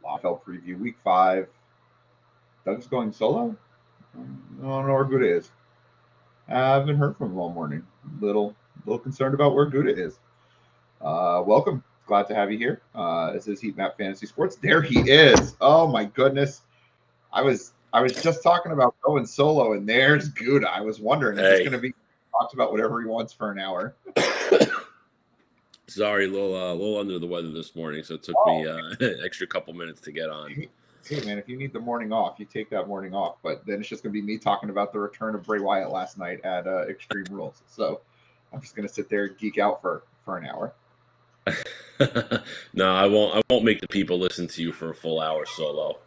NFL preview, week 5. Doug's going solo? I don't know where Gutta is. I haven't heard from him all morning. Little concerned about where Gutta is. Welcome. Glad to have you here. This is Heat Map Fantasy Sports. There he is. Oh my goodness. I was just talking about going solo, and there's Gutta. I was wondering, is this going to be talked about whatever he wants for an hour? Sorry, a little under the weather this morning, so it took me an extra couple minutes to get on. Hey, man, if you need the morning off, you take that morning off. But then it's just going to be me talking about the return of Bray Wyatt last night at Extreme Rules. So I'm just going to sit there and geek out for an hour. No, I won't make the people listen to you for a full hour solo.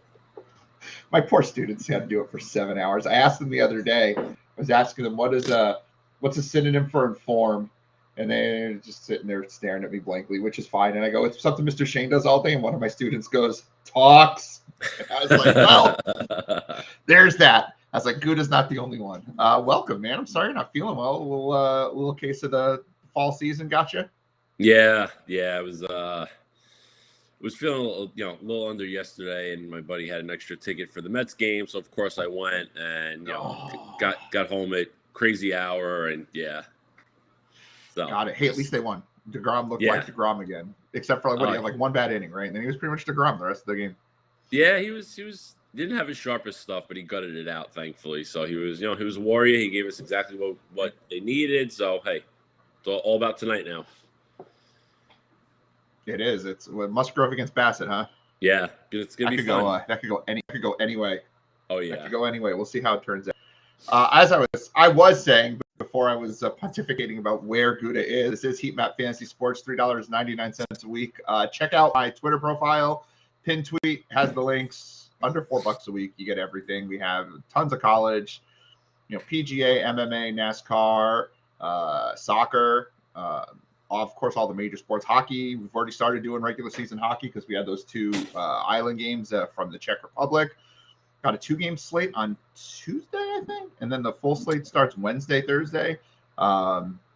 My poor students had to do it for 7 hours. I asked them the other day. I was asking them, what's a synonym for inform? And they're just sitting there staring at me blankly, which is fine. And I go, it's something Mr. Shane does all day. And one of my students goes, talks. And I was like, well, there's that. I was like, Gutta's not the only one. Welcome, man. I'm sorry you're not feeling well. A little case of the fall season got you? Yeah. I was feeling a little under yesterday, and my buddy had an extra ticket for the Mets game, so of course I went and got home at crazy hour, and yeah. So got it. Hey, at least they won. DeGrom looked like DeGrom again, except for he had like one bad inning, right? And then he was pretty much DeGrom the rest of the game. Yeah, he didn't have his sharpest stuff, but he gutted it out, thankfully. So he was a warrior. He gave us exactly what they needed. So hey, it's all about tonight now. It is. It's Musgrove against Bassett, huh? Yeah, it's gonna be fun. That could go anyway. Oh yeah, that could go anyway. We'll see how it turns out. As I was saying before, I was pontificating about where Gutta is. This is Heat Map Fantasy Sports, $3.99 a week. Check out my Twitter profile. Pin tweet has the links. Under $4 a week, you get everything. We have tons of college, PGA, MMA, NASCAR, soccer. Of course, all the major sports. Hockey, we've already started doing regular season hockey because we had those 2 island games from the Czech Republic. Got a 2-game slate on Tuesday, I think, and then the full slate starts Wednesday, Thursday.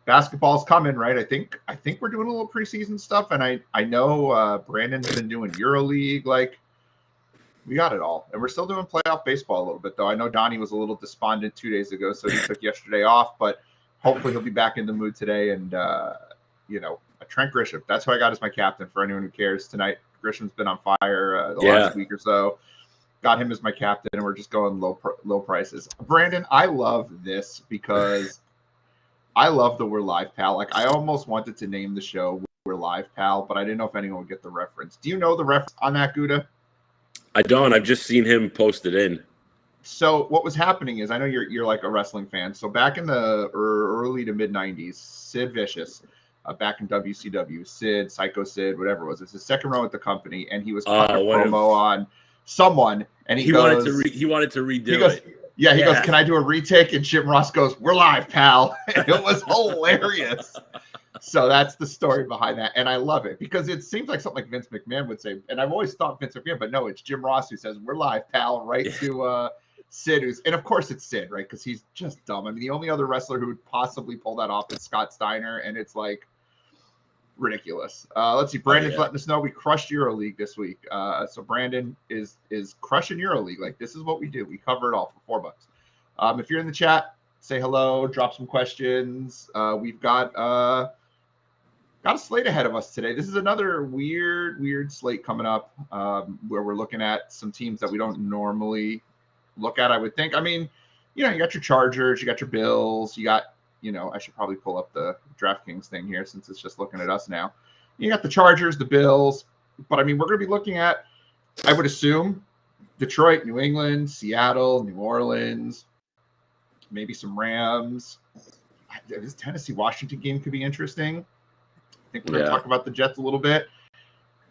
Basketball's coming, right? I think we're doing a little preseason stuff, and I know Brandon's been doing EuroLeague. Like, we got it all, and we're still doing playoff baseball a little bit, though. I know Donnie was a little despondent 2 days ago, so he took yesterday off, but hopefully he'll be back in the mood today, and Trent Grisham. That's who I got as my captain for anyone who cares tonight. Grisham's been on fire the last week or so. Got him as my captain, and we're just going low prices. Brandon, I love this because I love the We're Live, Pal. Like, I almost wanted to name the show We're Live, Pal, but I didn't know if anyone would get the reference. Do you know the reference on that, Gutta? I don't. I've just seen him post it in. So what was happening is, I know you're like a wrestling fan. So back in the early to mid 90s, Sid Vicious, back in WCW, Sid, Psycho Sid, whatever it was. It's his second run with the company, and he was cutting a promo on someone, and he goes, he wanted to redo it. He goes, can I do a retake? And Jim Ross goes, we're live, pal. And it was hilarious. So that's the story behind that. And I love it because it seems like something like Vince McMahon would say. And I've always thought Vince McMahon, but no, it's Jim Ross who says, we're live, pal, right to Sid. And of course it's Sid, right? Because he's just dumb. I mean, the only other wrestler who would possibly pull that off is Scott Steiner. And it's like ridiculous. Let's see. Brandon's letting us know we crushed EuroLeague this week. So Brandon is crushing EuroLeague. Like, this is what we do. We cover it all for $4. If you're in the chat, say hello, drop some questions. We've got a slate ahead of us today. This is another weird slate coming up where we're looking at some teams that we don't normally look at, I would think. I mean, you got your Chargers, you got your Bills, you got, I should probably pull up the DraftKings thing here since it's just looking at us now. You got the Chargers, the Bills, but I mean, we're going to be looking at, I would assume, Detroit, New England, Seattle, New Orleans, maybe some Rams. This Tennessee-Washington game could be interesting. I think we're going to talk about the Jets a little bit.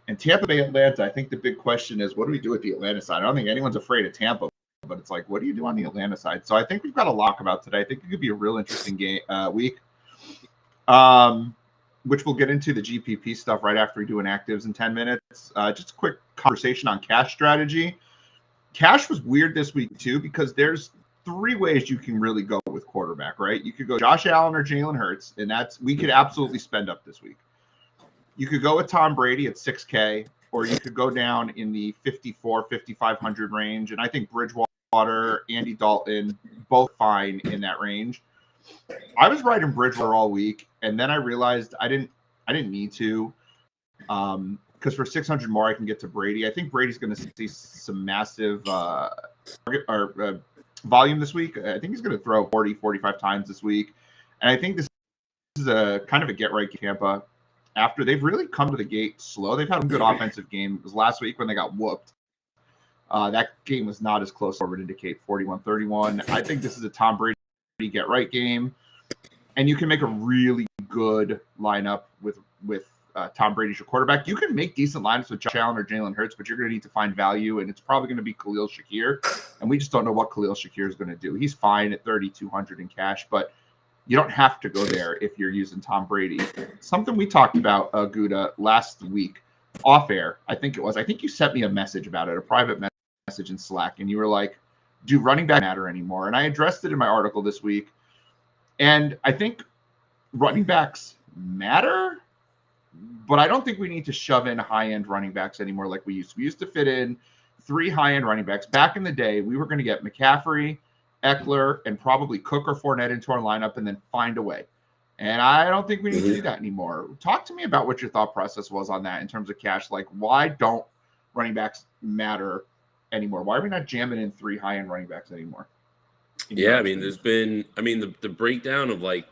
And Tampa Bay, Atlanta, I think the big question is, what do we do with the Atlanta side? I don't think anyone's afraid of Tampa, but it's like, what do you do on the Atlanta side? So I think we've got a lock about today. I think it could be a real interesting game week, which we'll get into the GPP stuff right after we do an actives in 10 minutes. Just a quick conversation on cash strategy. Cash was weird this week too, because there's 3 ways you can really go with quarterback, right? You could go Josh Allen or Jalen Hurts, and we could absolutely spend up this week. You could go with Tom Brady at $6K. or you could go down in the 5,500 range. And I think Bridgewater, Andy Dalton, both fine in that range. I was riding Bridgewater all week, and then I realized I didn't need to, because for 600 more I can get to Brady. I think Brady's going to see some massive volume this week. I think he's going to throw 40, 45 times this week, and I think this is a kind of a get right Tampa. After they've really come to the gate slow, they've had a good offensive game. It was last week when they got whooped. That game was not as close as I would indicate, 41-31. I think this is a Tom Brady get right game, and you can make a really good lineup with Tom Brady as your quarterback. You can make decent lineups with Josh Allen or Jalen Hurts, but you're going to need to find value, and it's probably going to be Khalil Shakir, and we just don't know what Khalil Shakir is going to do. He's fine at 3,200 in cash, but you don't have to go there if you're using Tom Brady. Something we talked about, Gutta, last week, off air, I think it was. I think you sent me a message about it, a private message in Slack, and you were like, do running back matter anymore? And I addressed it in my article this week. And I think running backs matter, but I don't think we need to shove in high-end running backs anymore like we used to. We used to fit in 3 high-end running backs. Back in the day, we were going to get McCaffrey, Eckler, and probably Cook or Fournette into our lineup and then find a way. And I don't think we need to do that anymore. Talk to me about what your thought process was on that in terms of cash. Like, why don't running backs matter anymore? Why are we not jamming in 3 high-end running backs anymore? Yeah, I mean, there's been – I mean, the breakdown of, like,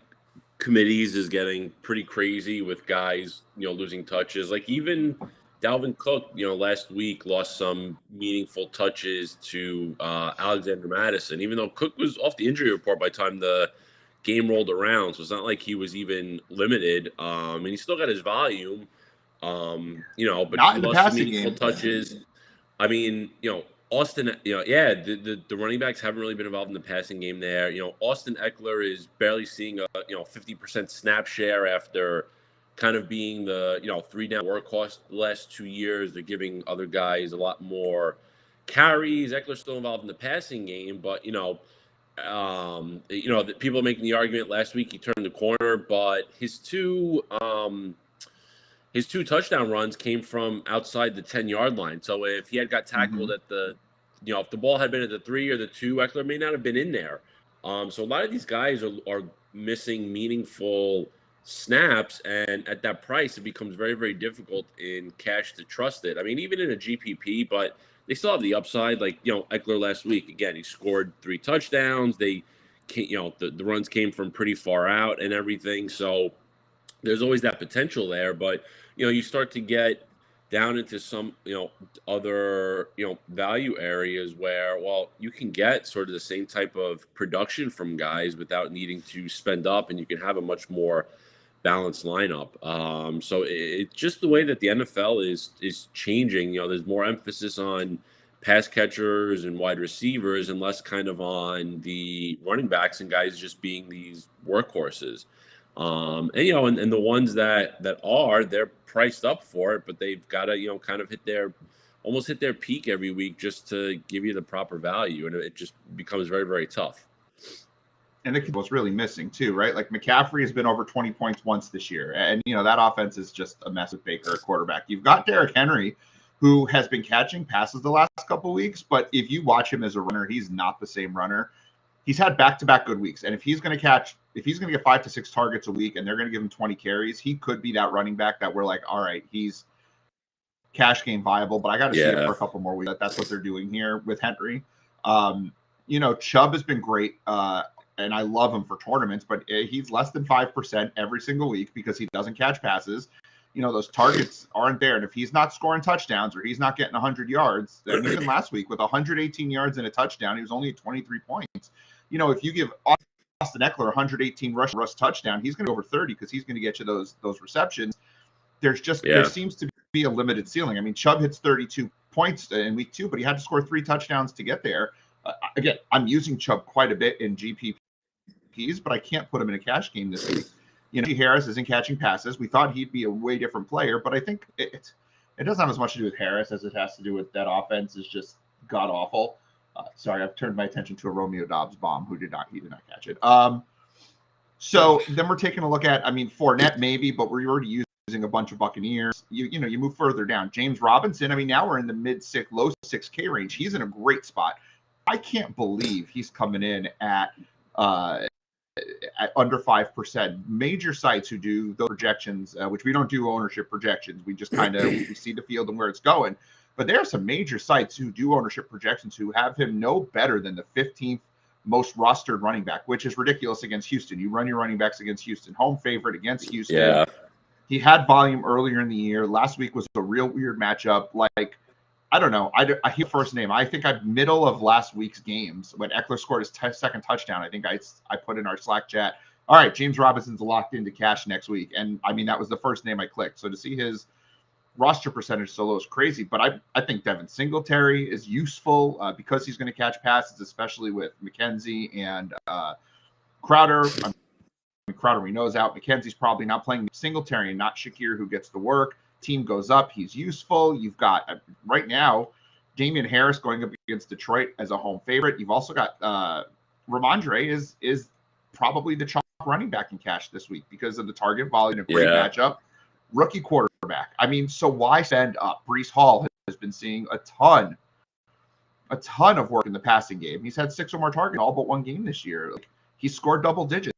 committees is getting pretty crazy with guys, losing touches. Like, even Dalvin Cook, last week lost some meaningful touches to Alexander Madison, even though Cook was off the injury report by the time the game rolled around. So it's not like he was even limited. And he still got his volume, but not he in the lost passing meaningful game. touches. I mean, Austin, the running backs haven't really been involved in the passing game there. Austin Eckler is barely seeing a 50% snap share after kind of being the 3-down workhorse the last 2 years. They're giving other guys a lot more carries. Eckler's still involved in the passing game, but the people are making the argument last week he turned the corner, but his two touchdown runs came from outside the 10-yard line. So if he had got tackled at the, if the ball had been at the 3 or the 2, Eckler may not have been in there. So a lot of these guys are missing meaningful snaps, and at that price, it becomes very, very difficult in cash to trust it. I mean, even in a GPP, but they still have the upside. Like, Eckler last week, again, he scored 3 touchdowns. They, the runs came from pretty far out and everything. So there's always that potential there, but you start to get down into some other value areas where, well, you can get sort of the same type of production from guys without needing to spend up, and you can have a much more balanced lineup. So it's just the way that the NFL is changing. There's more emphasis on pass catchers and wide receivers and less kind of on the running backs and guys just being these workhorses. And the ones that they're priced up for it, but they've got to kind of hit their peak every week just to give you the proper value, and it just becomes very, very tough. And the kid was really missing too, right? Like McCaffrey has been over 20 points once this year, and that offense is just a mess with Baker at quarterback. You've got Derrick Henry, who has been catching passes the last couple of weeks, but if you watch him as a runner, he's not the same runner. He's had back-to-back good weeks, and if he's going to get 5 to 6 targets a week and they're going to give him 20 carries, he could be that running back that we're like, all right, he's cash game viable, but I got to see it for a couple more weeks. That's what they're doing here with Henry. Chubb has been great, and I love him for tournaments, but he's less than 5% every single week because he doesn't catch passes. Those targets aren't there, and if he's not scoring touchdowns or he's not getting 100 yards, then even last week with 118 yards and a touchdown, he was only at 23 points. If you give Austin Eckler 118 rush touchdown, he's going to go over 30 because he's going to get you those receptions. There seems to be a limited ceiling. I mean, Chubb hits 32 points in week 2, but he had to score 3 touchdowns to get there. Again, I'm using Chubb quite a bit in GPPs, but I can't put him in a cash game this week. Harris isn't catching passes. We thought he'd be a way different player, but I think it doesn't have as much to do with Harris as it has to do with that offense is just god awful. Sorry, I've turned my attention to a Romeo Doubs bomb he did not catch it. So then we're taking a look at, Fournette maybe, but we're already using losing a bunch of Buccaneers. You move further down. James Robinson, I mean, now we're in the low 6K range. He's in a great spot. I can't believe he's coming in at under 5%. Major sites who do those projections, which we don't do ownership projections. We just kind of we see the field and where it's going. But there are some major sites who do ownership projections who have him no better than the 15th most rostered running back, which is ridiculous against Houston. You run your running backs against Houston, home favorite against Houston. Yeah. He had volume earlier in the year. Last week was a real weird matchup. Like, I don't know. I hear first name. I think I'm middle of last week's games when Eckler scored his second touchdown. I think I put in our Slack chat, all right, James Robinson's locked into cash next week. And I mean, that was the first name I clicked. So to see his roster percentage so low is crazy. But I think Devin Singletary is useful because he's going to catch passes, especially with McKenzie and Crowder. Crowder we know is out. McKenzie's probably not playing. Singletary and not Shakir, who gets the work. Team goes up. He's useful. You've got right now Damian Harris going up against Detroit as a home favorite. You've also got Ramondre is probably the chalk running back in cash this week because of the target volume. A great matchup. Rookie quarterback. I mean, so why spend up? Breece Hall has been seeing a ton of work in the passing game. He's had 6 or more targets in all but one game this year. Like, he scored double digits.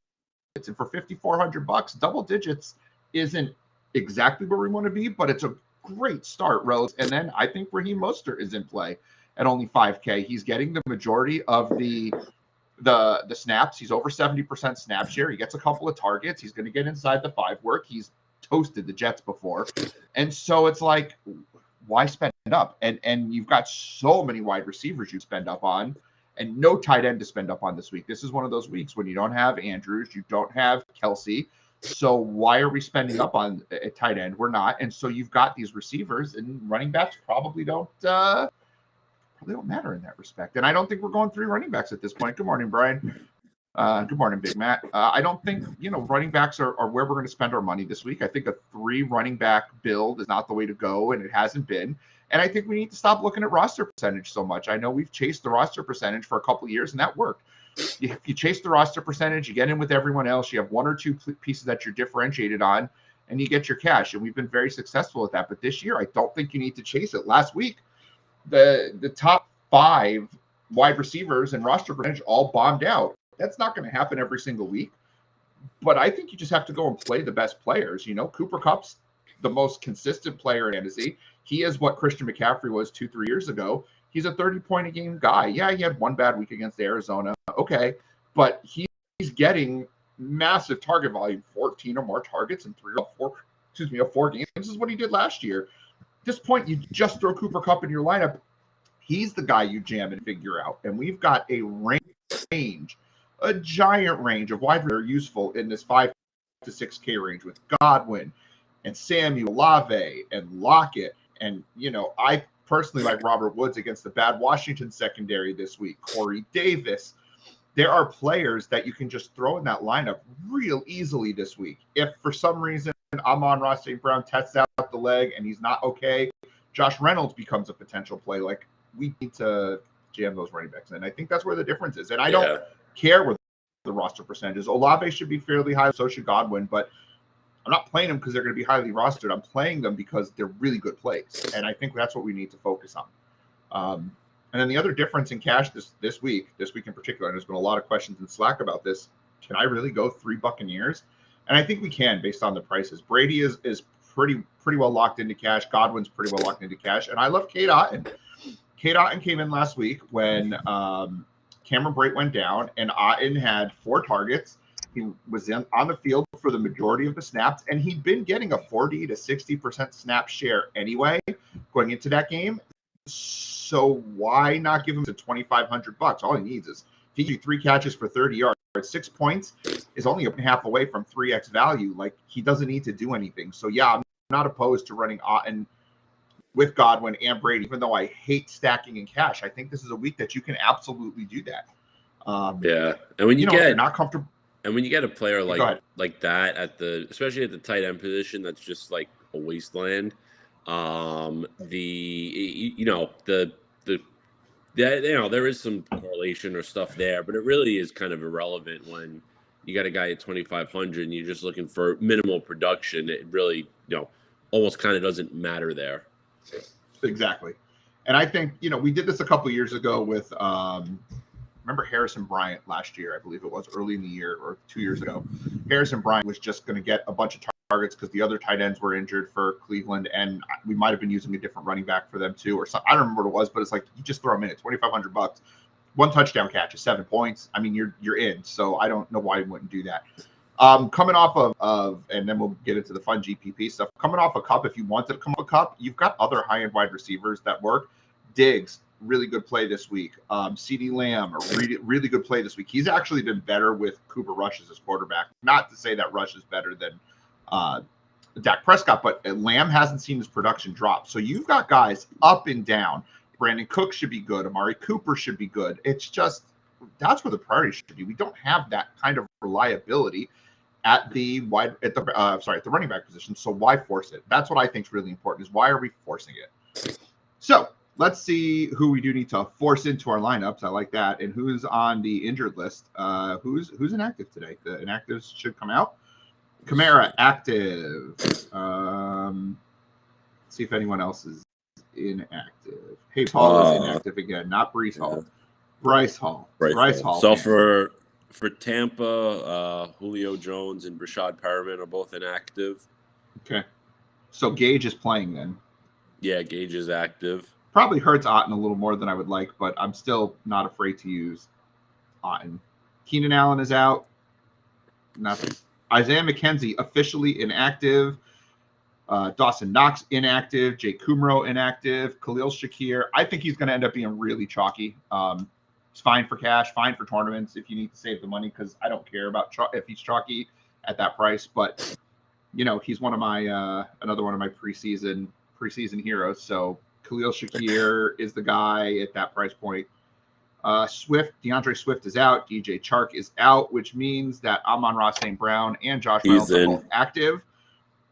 And for $5,400, double digits isn't exactly where we want to be, but it's a great start, Rose. And then I think Raheem Mostert is in play at only 5K. He's getting the majority of the snaps. He's over 70% snap share. He gets a couple of targets. He's going to get inside the 5 work. He's toasted the Jets before. And so it's like, why spend up? And you've got so many wide receivers you spend up on and no tight end to spend up on this week. This is one of those weeks when you don't have Andrews, you don't have Kelsey. So why are we spending up on a tight end? We're not. And so you've got these receivers, and running backs probably don't matter in that respect. And I don't think we're going 3 running backs at this point. Good morning, Brian. Good morning, Big Matt. I don't think, running backs are where we're going to spend our money this week. I think a 3 running back build is not the way to go, and it hasn't been. And I think we need to stop looking at roster percentage so much. I know we've chased the roster percentage for a couple of years, and that worked. If you chase the roster percentage, you get in with everyone else, you have 1 or 2 pieces that you're differentiated on, and you get your cash. And we've been very successful at that. But this year, I don't think you need to chase it. Last week, the top 5 wide receivers and roster percentage all bombed out. That's not going to happen every single week. But I think you just have to go and play the best players. Cooper Kupp's the most consistent player in fantasy. He is what Christian McCaffrey was 2-3 years ago. He's a 30-point-a-game guy. Yeah, he had 1 bad week against Arizona. Okay, but he's getting massive target volume, 14 or more targets in 4 games. This is what he did last year. At this point, you just throw Cooper Kupp in your lineup. He's the guy you jam and figure out. And we've got a giant range of wide receivers useful in this 5 to 6K range with Godwin and Samuel, Olave, and Lockett. And, I personally like Robert Woods against the bad Washington secondary this week. Corey Davis. There are players that you can just throw in that lineup real easily this week. If for some reason Amon-Ra St. Brown tests out the leg and he's not okay, Josh Reynolds becomes a potential play. Like, we need to jam those running backs in. I think that's where the difference is. And I don't care where the roster percentage is. Olave should be fairly high, so should Godwin, but I'm not playing them because they're going to be highly rostered. I'm playing them because they're really good plays. And I think that's what we need to focus on. And then the other difference in cash this week in particular, and there's been a lot of questions in Slack about this, can I really go 3 Buccaneers? And I think we can based on the prices. Brady is pretty well locked into cash. Godwin's pretty well locked into cash. And I love Cade Otton. Cade Otton came in last week when Cameron Brate went down, and Otton had 4 targets. He was on the field for the majority of the snaps, and he'd been getting a 40 to 60% snap share anyway going into that game. So why not give him to $2,500? All he needs is he gives you 3 catches for 30 yards. 6 points is only a half away from 3x value. Like, he doesn't need to do anything. So yeah, I'm not opposed to running Otton with Godwin and Brady, even though I hate stacking in cash. I think this is a week that you can absolutely do that. And when you if you're not comfortable. And when you get a player like that especially at the tight end position, that's just like a wasteland. There is some correlation or stuff there, but it really is kind of irrelevant when you got a guy at 2,500 and you're just looking for minimal production, it really, almost kind of doesn't matter there. Exactly. And I think, we did this a couple years ago with, remember Harrison Bryant last year, I believe it was early in the year or 2 years ago. Harrison Bryant was just going to get a bunch of targets because the other tight ends were injured for Cleveland, and we might have been using a different running back for them too, or something. I don't remember what it was, but it's like you just throw him in at $2,500, 1 touchdown catch is 7 points. I mean, you're in. So I don't know why you wouldn't do that. Coming off of, and then we'll get into the fun GPP stuff. Coming off a cup, if you wanted to come off a cup, you've got other high-end wide receivers that work. Diggs, really good play this week. CeeDee Lamb, a really good play this week. He's actually been better with Cooper Rush as his quarterback. Not to say that Rush is better than Dak Prescott, but Lamb hasn't seen his production drop. So you've got guys up and down. Brandon Cook should be good. Amari Cooper should be good. It's just that's where the priority should be. We don't have that kind of reliability at the running back position. So why force it? That's what I think is really important. Is why are we forcing it? So let's see who we do need to force into our lineups. I like that. And who's on the injured list? Who's inactive today? The inactives should come out. Kamara active. See if anyone else is inactive. Hey, Paul is inactive again. Not Brees Hall. Bryce Hall. Bryce Hall. So for Tampa, Julio Jones and Rashad Perriman are both inactive. Okay. So Gage is playing then. Yeah, Gage is active. Probably hurts Otten a little more than I would like, but I'm still not afraid to use Otten. Keenan Allen is out. Nothing. Isaiah McKenzie officially inactive. Dawson Knox inactive. Jake Kumro inactive. Khalil Shakir. I think he's going to end up being really chalky. It's fine for cash, fine for tournaments if you need to save the money, because I don't care about if he's chalky at that price. But he's one of my another one of my preseason heroes. So Khalil Shakir is the guy at that price point. Deandre Swift is out. DJ Chark is out, which means that Amon-Ra St. Brown and Josh Reynolds are both active.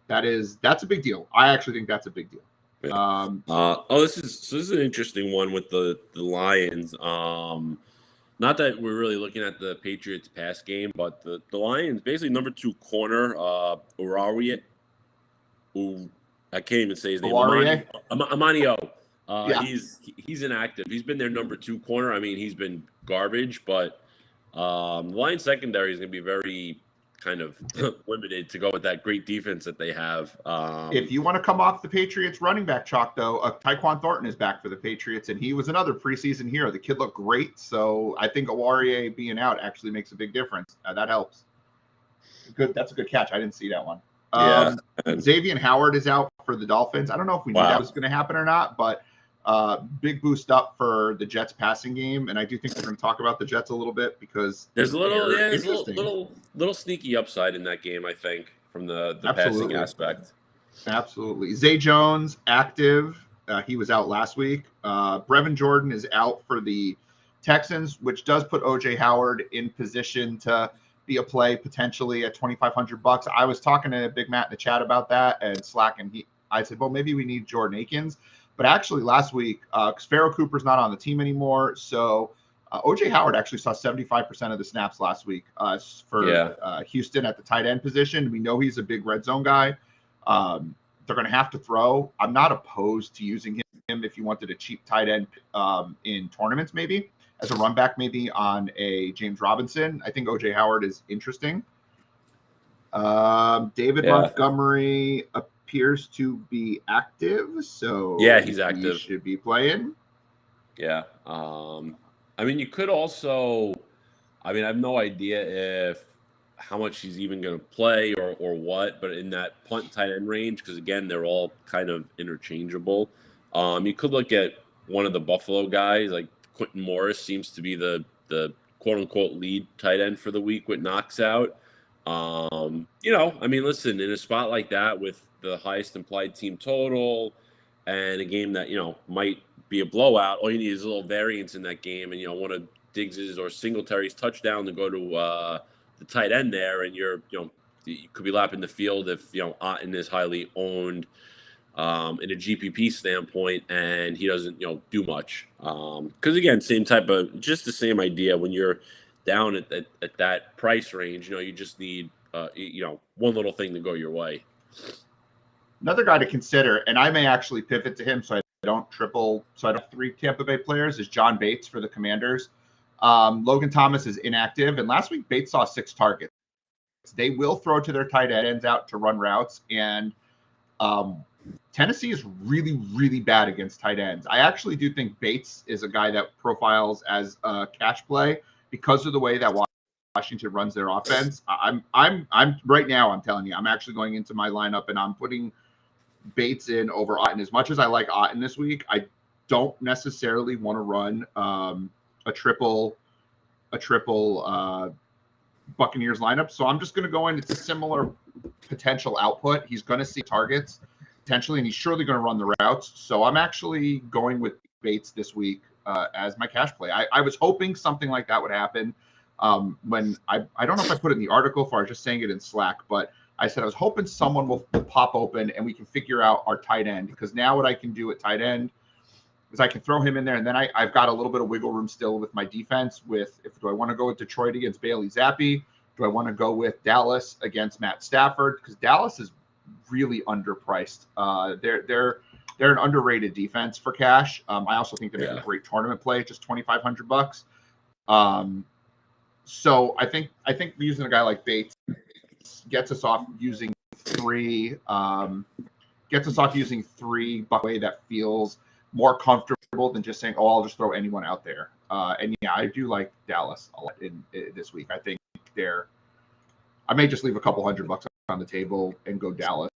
That's a big deal. I actually think that's a big deal. Yeah. This is an interesting one with the Lions. Not that we're really looking at the Patriots pass game, but the Lions basically number 2 corner, Urawie, who I can't even say his name. Amanio. Yeah. He's inactive. He's been their number 2 corner. I mean, he's been garbage, but the Lions secondary is going to be very kind of limited to go with that great defense that they have. If you want to come off the Patriots running back chalk, though, Tyquan Thornton is back for the Patriots, and he was another preseason hero. The kid looked great, so I think Urawie being out actually makes a big difference. That helps. Good. That's a good catch. I didn't see that one. Xavian Howard is out for the Dolphins. I don't know if we knew that was going to happen or not, but big boost up for the Jets passing game, and I do think we're going to talk about the Jets a little bit because there's a little sneaky upside in that game, I think, from the passing aspect. Absolutely. Zay Jones active. He was out last week. Brevin Jordan is out for the Texans, which does put OJ Howard in position to be a play potentially at $2,500. I was talking to Big Matt in the chat about that and Slack, and I said, well, maybe we need Jordan Akins. But actually last week, Pharaoh Cooper's not on the team anymore. So OJ Howard actually saw 75% of the snaps last week for Houston at the tight end position. We know he's a big red zone guy. They're going to have to throw. I'm not opposed to using him if you wanted a cheap tight end in tournaments, maybe as a run back, maybe on a James Robinson. I think OJ Howard is interesting. David Montgomery appears to be active, so he's active. He should be playing. Yeah. I mean, you could also. I mean, I have no idea how much he's even going to play or what, but in that punt tight end range, because again, they're all kind of interchangeable. You could look at one of the Buffalo guys, like Quentin Morris seems to be the quote unquote lead tight end for the week with Knox out. I mean, listen, in a spot like that with the highest implied team total and a game that, might be a blowout, all you need is a little variance in that game. And, one of Diggs's or Singletary's touchdown to go to the tight end there. And you could be lapping the field if, Otten is highly owned in a GPP standpoint and he doesn't, do much. Because again, just the same idea when you're down at that price range. You just need one little thing to go your way. Another guy to consider, and I may actually pivot to him so I don't have 3 Tampa Bay players, is John Bates for the Commanders. Logan Thomas is inactive, and last week Bates saw 6 targets. They will throw to their tight ends out to run routes, and Tennessee is really, really bad against tight ends. I actually do think Bates is a guy that profiles as a cash play because of the way that Washington runs their offense. I'm right now, I'm telling you, I'm actually going into my lineup and I'm putting Bates in over Otton. As much as I like Otton this week, I don't necessarily want to run a triple Buccaneers lineup. So I'm just going to go in. It's a similar potential output. He's going to see targets potentially, and he's surely going to run the routes. So I'm actually going with Bates this week as my cash play. I was hoping something like that would happen when I don't know if I put it in the article or I was just saying it in Slack, but I said I was hoping someone will pop open and we can figure out our tight end, because now what I can do at tight end is I can throw him in there, and then I've got a little bit of wiggle room still with my defense. Do I want to go with Detroit against Bailey Zappi? Do I want to go with Dallas against Matt Stafford? Because Dallas is really underpriced. They're an underrated defense for cash. I also think they make a great tournament play, just $2,500. So I think using a guy like Bates gets us off using 3 Buckway that feels more comfortable than just saying, oh, I'll just throw anyone out there. And yeah, I do like Dallas a lot in this week. I think I may just leave a couple $100 on the table and go Dallas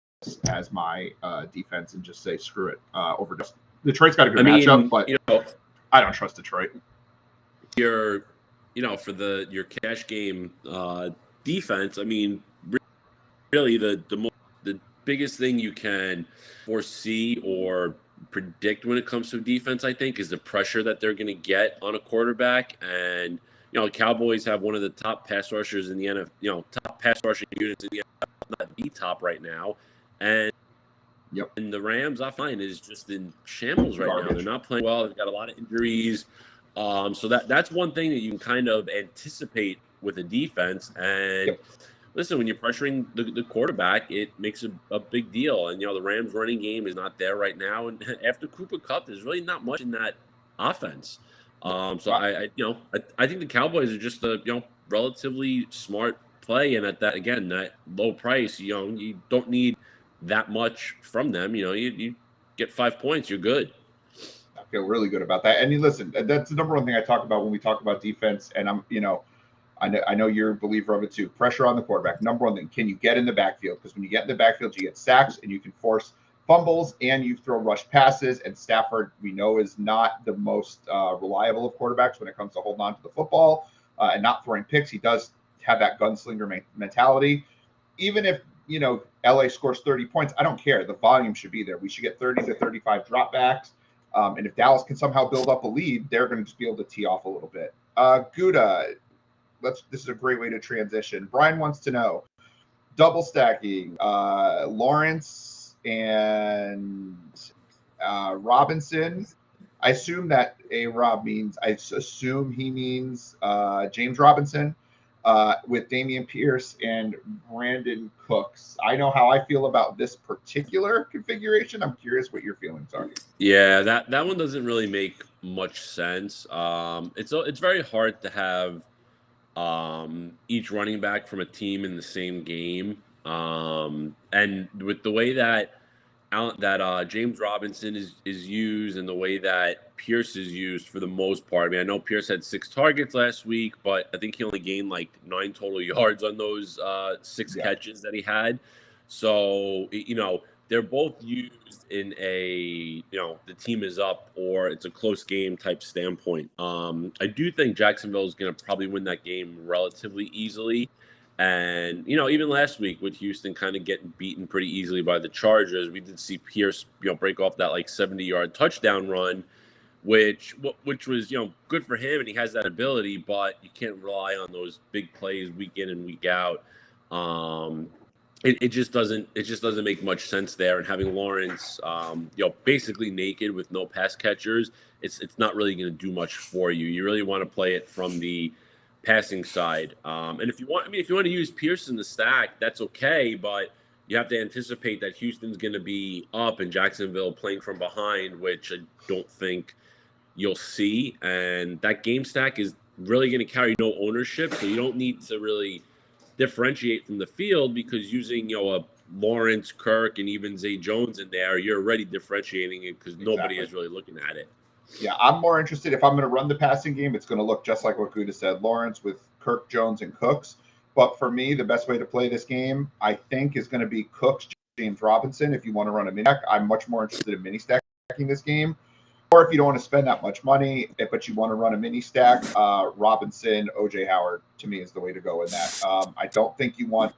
as my defense and just say screw it over Detroit's got a good matchup, but I don't trust Detroit. For your cash game defense, I mean, really the biggest thing you can foresee or predict when it comes to defense, I think, is the pressure that they're going to get on a quarterback. And the Cowboys have one of the top pass rushers in the NFL, top pass rushing units in the NFL, not the top right now. And and the Rams, I find, is just in shambles right now. They're not playing well. They've got a lot of injuries. So that's one thing that you can kind of anticipate with a defense. And listen, when you're pressuring the quarterback, it makes a big deal. And, the Rams running game is not there right now. And after Cooper Kupp, there's really not much in that offense. So I think the Cowboys are just a, relatively smart play. And at that low price, you don't need that much from them. You get 5 points, you're good. I feel really good about that. And listen, that's the number one thing I talk about when we talk about defense. And I know you're a believer of it too. Pressure on the quarterback. Number one thing, can you get in the backfield? Because when you get in the backfield, you get sacks and you can force fumbles and you throw rush passes. And Stafford, we know, is not the most reliable of quarterbacks when it comes to holding on to the football and not throwing picks. He does have that gunslinger mentality. Even if, LA scores 30 points, I don't care. The volume should be there. We should get 30 to 35 dropbacks. And if Dallas can somehow build up a lead, they're going to just be able to tee off a little bit. Gutta. This is a great way to transition. Brian wants to know, double stacking Lawrence and Robinson. I assume that he means James Robinson with Damian Pierce and Brandon Cooks. I know how I feel about this particular configuration. I'm curious what your feelings are. Yeah, that one doesn't really make much sense. It's very hard to have each running back from a team in the same game. And with the way that James Robinson is used and the way that Pierce is used for the most part. I mean, I know Pierce had 6 targets last week, but I think he only gained like 9 total yards on those 6 catches that he had. So, they're both used in a, the team is up or it's a close game type standpoint. I do think Jacksonville is going to probably win that game relatively easily. And, even last week with Houston kind of getting beaten pretty easily by the Chargers, we did see Pierce, break off that like 70-yard touchdown run, which was, good for him. And he has that ability, but you can't rely on those big plays week in and week out. It just doesn't make much sense there. And having Lawrence, basically naked with no pass catchers, it's not really going to do much for you. You really want to play it from the passing side. And if you want to use Pierce in the stack, that's okay, but you have to anticipate that Houston's going to be up and Jacksonville playing from behind, which I don't think you'll see. And that game stack is really going to carry no ownership, so you don't need to really differentiate from the field, because using a Lawrence, Kirk, and even Zay Jones in there, you're already differentiating it because nobody is really looking at it. Yeah, I'm more interested. If I'm going to run the passing game, it's going to look just like what Gutta said, Lawrence with Kirk, Jones, and Cooks. But for me, the best way to play this game, I think, is going to be Cooks, James Robinson. If you want to run a mini stack, I'm much more interested in mini stacking this game. Or if you don't want to spend that much money, but you want to run a mini stack, Robinson, OJ Howard, to me, is the way to go in that. I don't think you want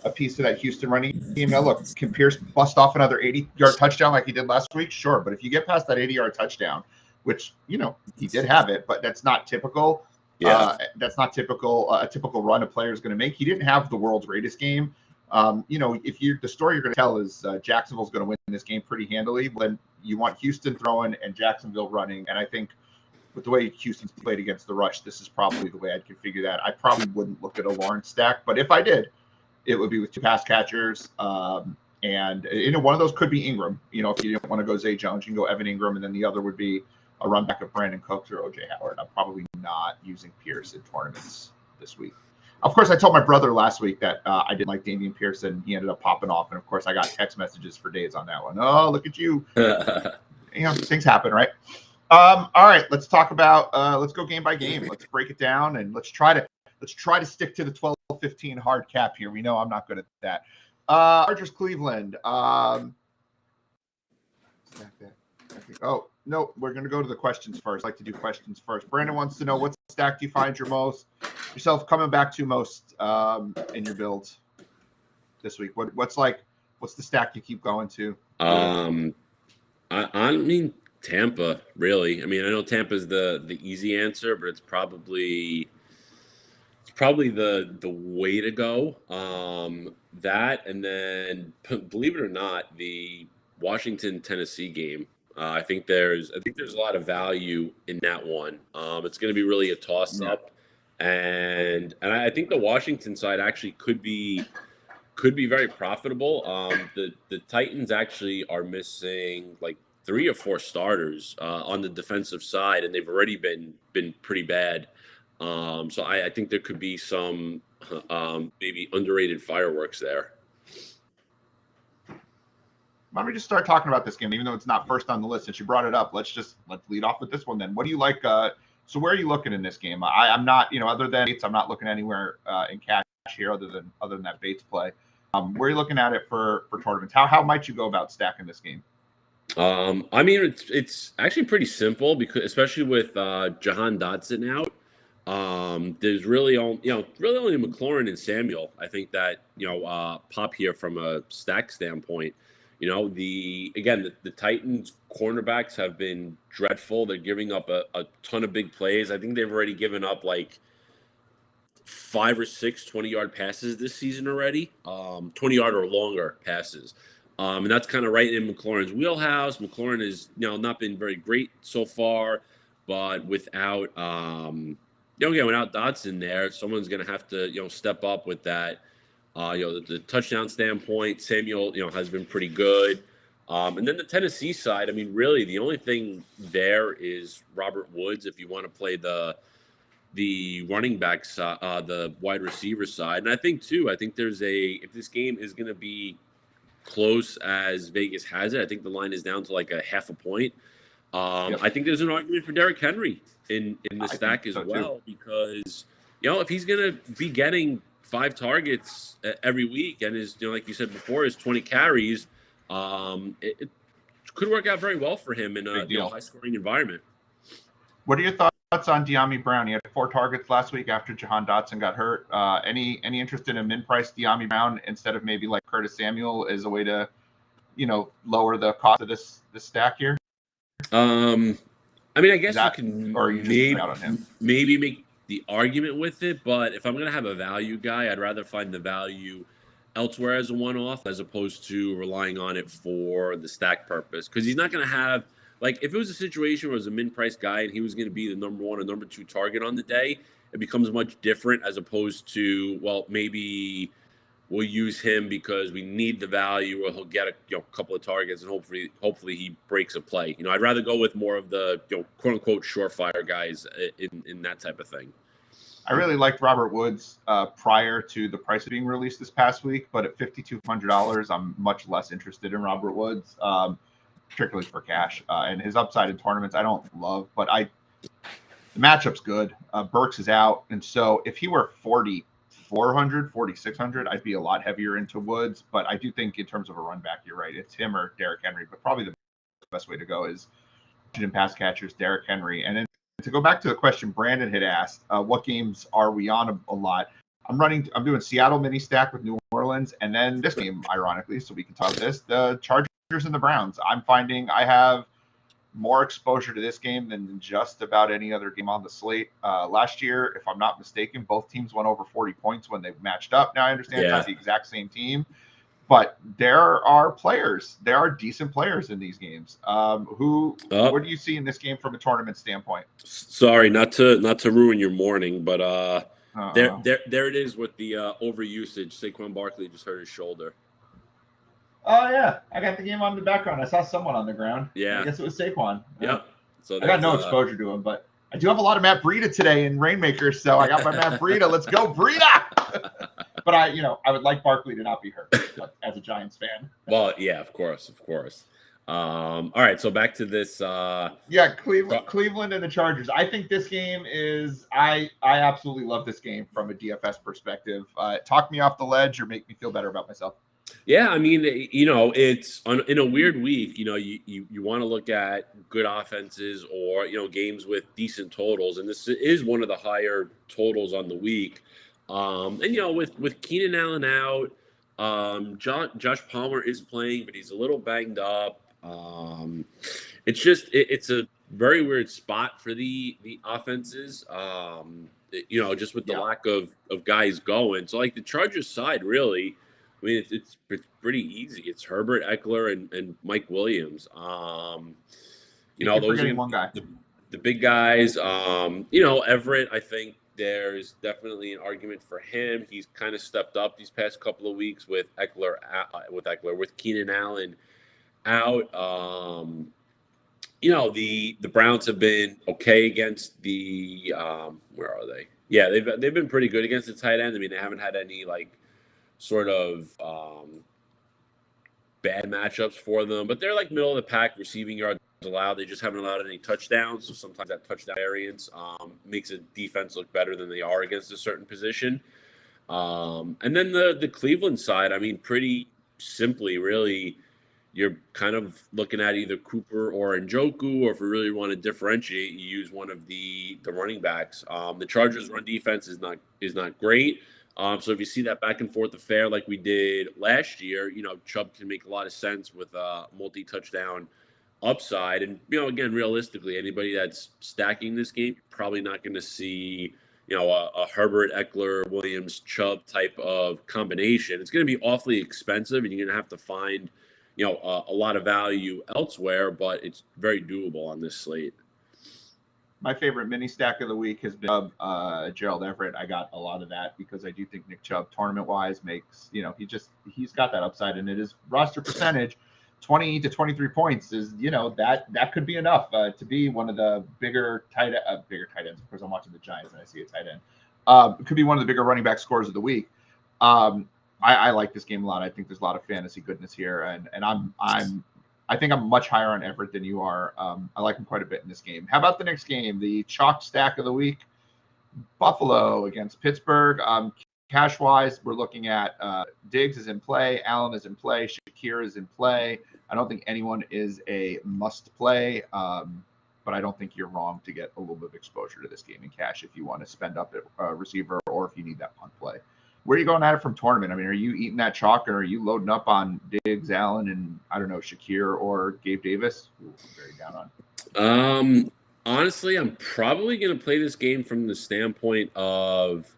a piece of that Houston running team. Now, look, can Pierce bust off another 80-yard touchdown like he did last week? Sure. But if you get past that 80-yard touchdown, which, he did have it, but that's not typical. Yeah. That's not typical. A typical run a player is going to make. He didn't have the world's greatest game. If the story you're going to tell is Jacksonville's going to win this game pretty handily, then you want Houston throwing and Jacksonville running. And I think with the way Houston's played against the rush, this is probably the way I'd configure that. I probably wouldn't look at a Lawrence stack, but if I did, it would be with two pass catchers. And one of those could be Ingram. If you didn't want to go Zay Jones, you can go Evan Ingram, and then the other would be a run back of Brandon Cooks or OJ Howard. I'm probably not using Pierce in tournaments this week. Of course, I told my brother last week that I didn't like Dameon Pierce, and he ended up popping off. And of course, I got text messages for days on that one. Oh, look at you. Things happen, right? All right, let's talk about. Let's go game by game. Let's break it down, and let's try to stick to the 12-15 hard cap here. We know I'm not good at that. Chargers Cleveland. Oh, no, we're going to go to the questions first. I like to do questions first. Brandon wants to know, what stack do you find yourself coming back to most in your builds this week? What's the stack you keep going to? I mean, Tampa, really. I know Tampa's the easy answer, but it's probably the way to go. That, and then believe it or not, the Washington-Tennessee game. I think there's a lot of value in that one. It's going to be really a toss-up, and I think the Washington side actually could be very profitable. The Titans actually are missing like 3 or 4 starters on the defensive side, and they've already been pretty bad. So I think there could be some maybe underrated fireworks there. Why don't we just start talking about this game, even though it's not first on the list? Since you brought it up, let's lead off with this one then. What do you like? So where are you looking in this game? I'm not, other than Bates, I'm not looking anywhere in cash here other than that Bates play. Where are you looking at it for tournaments? How might you go about stacking this game? It's actually pretty simple, because especially with Jahan Dotson out, there's really only McLaurin and Samuel. I think that pop here from a stack standpoint. The Titans cornerbacks have been dreadful. They're giving up a ton of big plays. I think they've already given up like 5 or 6 20-yard passes this season already, 20-yard or longer passes. And that's kind of right in McLaurin's wheelhouse. McLaurin has not been very great so far, but without without Dotson there, someone's going to have to step up with that. The touchdown standpoint, Samuel has been pretty good. And then the Tennessee side, really the only thing there is Robert Woods if you want to play the running back side, the wide receiver side. And I think there's if this game is going to be close as Vegas has it, I think the line is down to like a half a point. Yep. I think there's an argument for Derrick Henry in the stack as well, because if he's going to be getting 5 targets every week and is like you said before, is 20 carries, it could work out very well for him in a high scoring environment. What are your thoughts on De'Ami Brown? He had 4 targets last week after Jahan Dotson got hurt. Any interest in a min price De'Ami Brown instead of maybe like Curtis Samuel as a way to lower the cost of this stack here? I guess you can maybe make the argument with it, but if I'm going to have a value guy, I'd rather find the value elsewhere as a one-off as opposed to relying on it for the stack purpose, because he's not going to have Like if it was a situation where it was a min-price guy and he was going to be the number 1 or number 2 target on the day, it becomes much different as opposed to, well, maybe we'll use him because we need the value, or he'll get a couple of targets and hopefully he breaks a play. I'd rather go with more of the quote unquote surefire guys in that type of thing. I really liked Robert Woods prior to the price being released this past week, but at $5,200, I'm much less interested in Robert Woods, particularly for cash. And his upside in tournaments, I don't love, but the matchup's good. Burks is out, and so if he were 4,400, 4,600, I'd be a lot heavier into Woods. But I do think in terms of a run back, you're right. It's him or Derrick Henry, but probably the best way to go is in pass catchers, Derrick Henry. And then to go back to the question Brandon had asked, what games are we on a lot? I'm doing Seattle mini stack with New Orleans, and then this game, ironically, so we can talk this, the Chargers and the Browns. I'm finding I have more exposure to this game than just about any other game on the slate. Last year, if I'm not mistaken, both teams went over 40 points when they matched up. Now I understand it's not the exact same team, but there are decent players in these games. What do you see in this game from a tournament standpoint? Sorry, not to ruin your morning, but there it is with the overusage. Saquon Barkley just hurt his shoulder. Oh yeah, I got the game on the background. I saw someone on the ground. Yeah, I guess it was Saquon. Yeah. So I got no exposure to him, but I do have a lot of Matt Breida today in Rainmakers, so I got my Matt Breida. Let's go, Breida! But I would like Barkley to not be hurt as a Giants fan. Well, yeah, of course. All right, so back to this. Cleveland and the Chargers. I think this game is. I absolutely love this game from a DFS perspective. Talk me off the ledge or make me feel better about myself. Yeah, I mean, it's in a weird week. You want to look at good offenses or games with decent totals, and this is one of the higher totals on the week. And with Keenan Allen out, Josh Palmer is playing, but he's a little banged up. It's just it's a very weird spot for the offenses. Just with the lack of guys going. So like the Chargers side, really. I mean, it's pretty easy. It's Herbert, Eckler, and Mike Williams. Those are one guy. The big guys. Everett, I think there's definitely an argument for him. He's kind of stepped up these past couple of weeks with with Keenan Allen out. The Browns have been okay against the where are they? Yeah, they've been pretty good against the tight end. I mean, they haven't had any sort of bad matchups for them, but they're middle of the pack receiving yards allowed. They just haven't allowed any touchdowns, so sometimes that touchdown variance makes a defense look better than they are against a certain position. And then the Cleveland side, I mean, pretty simply, really, you're kind of looking at either Cooper or Njoku, or if you really want to differentiate, you use one of the running backs. The Chargers' run defense is not great. So if you see that back and forth affair like we did last year, Chubb can make a lot of sense with a multi-touchdown upside. And, again, realistically, anybody that's stacking this game, probably not going to see, a Herbert, Eckler, Williams, Chubb type of combination. It's going to be awfully expensive, and you're going to have to find, a lot of value elsewhere, but it's very doable on this slate. My favorite mini stack of the week has been Gerald Everett. I got a lot of that because I do think Nick Chubb tournament wise makes, he's got that upside, and it is roster percentage 20 to 23 points is, that could be enough to be one of the bigger tight ends. Of course, I'm watching the Giants and I see a tight end. It could be one of the bigger running back scores of the week. I like this game a lot. I think there's a lot of fantasy goodness here, and I think I'm much higher on Everett than you are. I like him quite a bit in this game. How about the next game, the chalk stack of the week? Buffalo against Pittsburgh. Cash-wise, we're looking at Diggs is in play, Allen is in play, Shakir is in play. I don't think anyone is a must-play, but I don't think you're wrong to get a little bit of exposure to this game in cash if you want to spend up at receiver or if you need that punt play. Where are you going at it from tournament? I mean, are you eating that chalk, or are you loading up on Diggs, Allen, and I don't know, Shakir or Gabe Davis? Ooh, I'm very down on. Honestly, I'm probably going to play this game from the standpoint of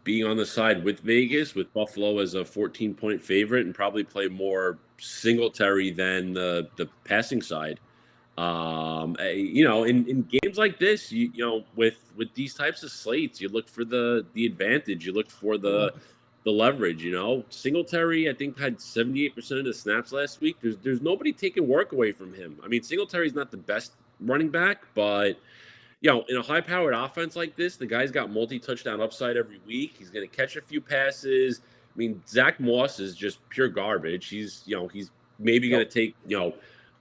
being on the side with Vegas, with Buffalo as a 14-point favorite, and probably play more Singletary than the passing side. In games like this, with these types of slates, you look for the advantage, you look for the leverage. Singletary, I think, had 78% of the snaps last week. There's nobody taking work away from him. I mean, Singletary's not the best running back, but in a high-powered offense like this, the guy's got multi-touchdown upside every week. He's going to catch a few passes. I mean, Zach Moss is just pure garbage. He's maybe going to take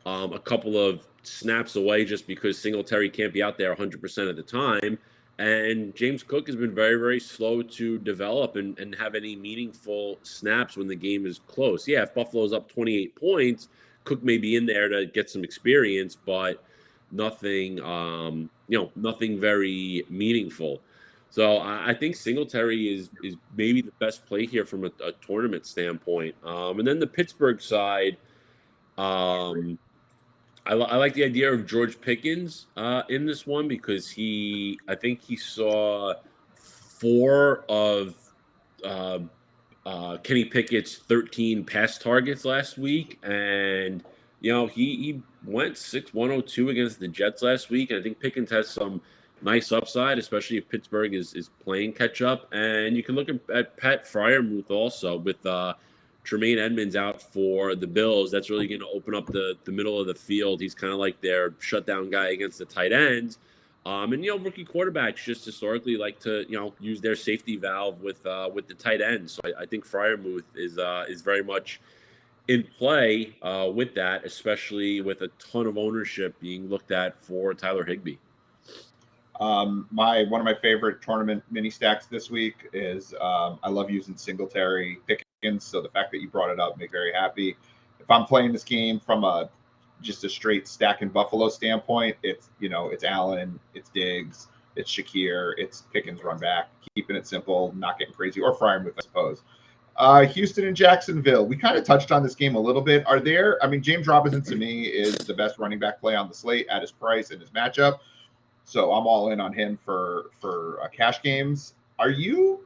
a couple of snaps away just because Singletary can't be out there 100% of the time. And James Cook has been very, very slow to develop and have any meaningful snaps when the game is close. Yeah, if Buffalo's up 28 points, Cook may be in there to get some experience, but nothing, nothing very meaningful. So I think Singletary is maybe the best play here from a tournament standpoint. And then the Pittsburgh side, I like the idea of George Pickens in this one because I think he saw 4 of Kenny Pickett's 13 pass targets last week, and he went 6-102 against the Jets last week, and I think Pickens has some nice upside, especially if Pittsburgh is playing catch up. And you can look at Pat Freiermuth also with Tremaine Edmonds out for the Bills. That's really going to open up the middle of the field. He's kind of like their shutdown guy against the tight ends. And rookie quarterbacks just historically like to use their safety valve with the tight ends. So I think Freiermuth is very much in play with that, especially with a ton of ownership being looked at for Tyler Higbee. One of my favorite tournament mini stacks this week is I love using Singletary Pickens. So the fact that you brought it up makes me very happy. If I'm playing this game from just a straight stack in Buffalo standpoint, it's Allen, it's Diggs, it's Shakir, it's Pickens run back, keeping it simple, not getting crazy, or Freiermuth, I suppose. Houston and Jacksonville. We kind of touched on this game a little bit. James Robinson to me is the best running back play on the slate at his price and his matchup. So I'm all in on him for cash games. Are you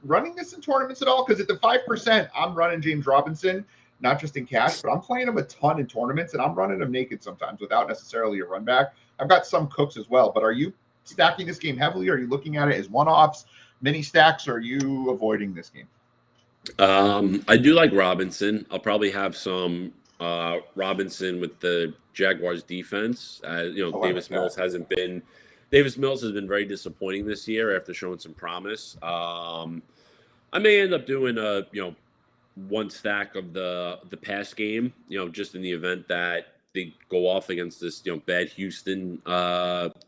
running this in tournaments at all? Because at the 5%, I'm running James Robinson, not just in cash, but I'm playing him a ton in tournaments, and I'm running him naked sometimes without necessarily a run back. I've got some Cooks as well, but are you stacking this game heavily? Are you looking at it as one-offs, mini stacks, or are you avoiding this game? I do like Robinson. I'll probably have some Robinson with the Jaguars defense. Davis Mills has been very disappointing this year after showing some promise. I may end up doing one stack of the pass game, just in the event that they go off against this bad Houston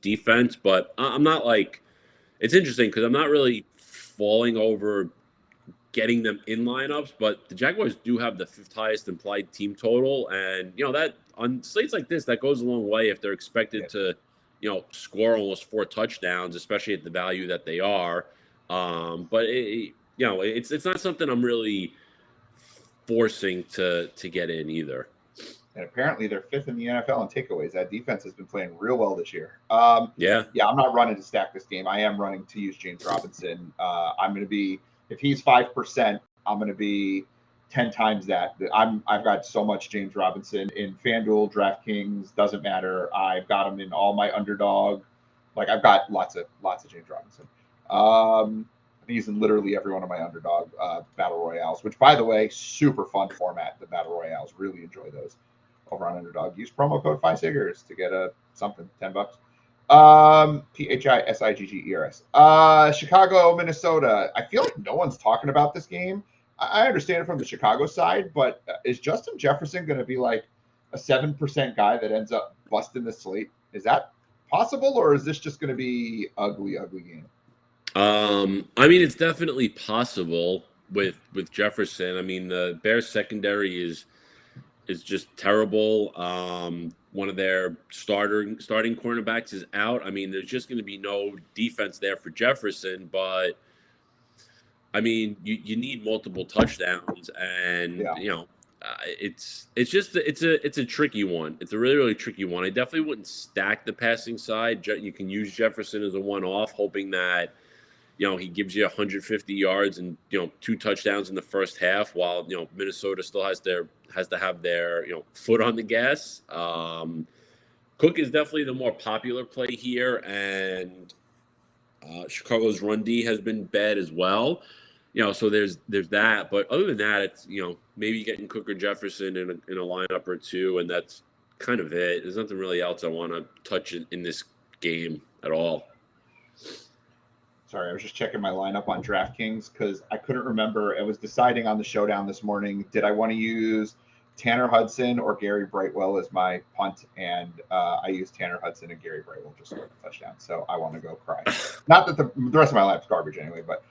defense. But I'm not it's interesting because I'm not really falling over getting them in lineups, but the Jaguars do have the 5th highest implied team total, and that on slates like this, that goes a long way if they're expected to score almost 4 touchdowns, especially at the value that they are. But it's not something I'm really forcing to get in either. And apparently they're 5th in the NFL in takeaways. That defense has been playing real well this year. I'm not running to stack this game. I am running to use James Robinson. I'm going to be, if he's 5%, I'm going to be 10 times that. I've got so much James Robinson in FanDuel, DraftKings, doesn't matter. I've got him in all my underdog. I've got lots of James Robinson. He's in literally every one of my underdog battle royales, which, by the way, super fun format. The battle royales, really enjoy those over on Underdog. Use promo code 5SIGGERS to get $10. PHISIGGERS. Chicago, Minnesota. I feel like no one's talking about this game. I understand it from the Chicago side, but is Justin Jefferson going to be like a 7% guy that ends up busting the slate? Is that possible, or is this just going to be ugly game? It's definitely possible with Jefferson. The Bears secondary is just terrible. One of their starting cornerbacks is out. There's just going to be no defense there for Jefferson, but you need multiple touchdowns, and it's a tricky one. It's a really, really tricky one. I definitely wouldn't stack the passing side. You can use Jefferson as a one-off, hoping that he gives you 150 yards and 2 touchdowns in the first half, while Minnesota still has to have their foot on the gas. Cook is definitely the more popular play here, and Chicago's run D has been bad as well. So there's that. But other than that, it's maybe getting Cook or Jefferson in a lineup or two, and that's kind of it. There's nothing really else I want to touch in this game at all. Sorry, I was just checking my lineup on DraftKings because I couldn't remember. I was deciding on the showdown this morning. Did I want to use Tanner Hudson or Gary Brightwell as my punt? And I used Tanner Hudson, and Gary Brightwell just scored a touchdown. So I want to go cry. Not that the rest of my lineup's garbage anyway, but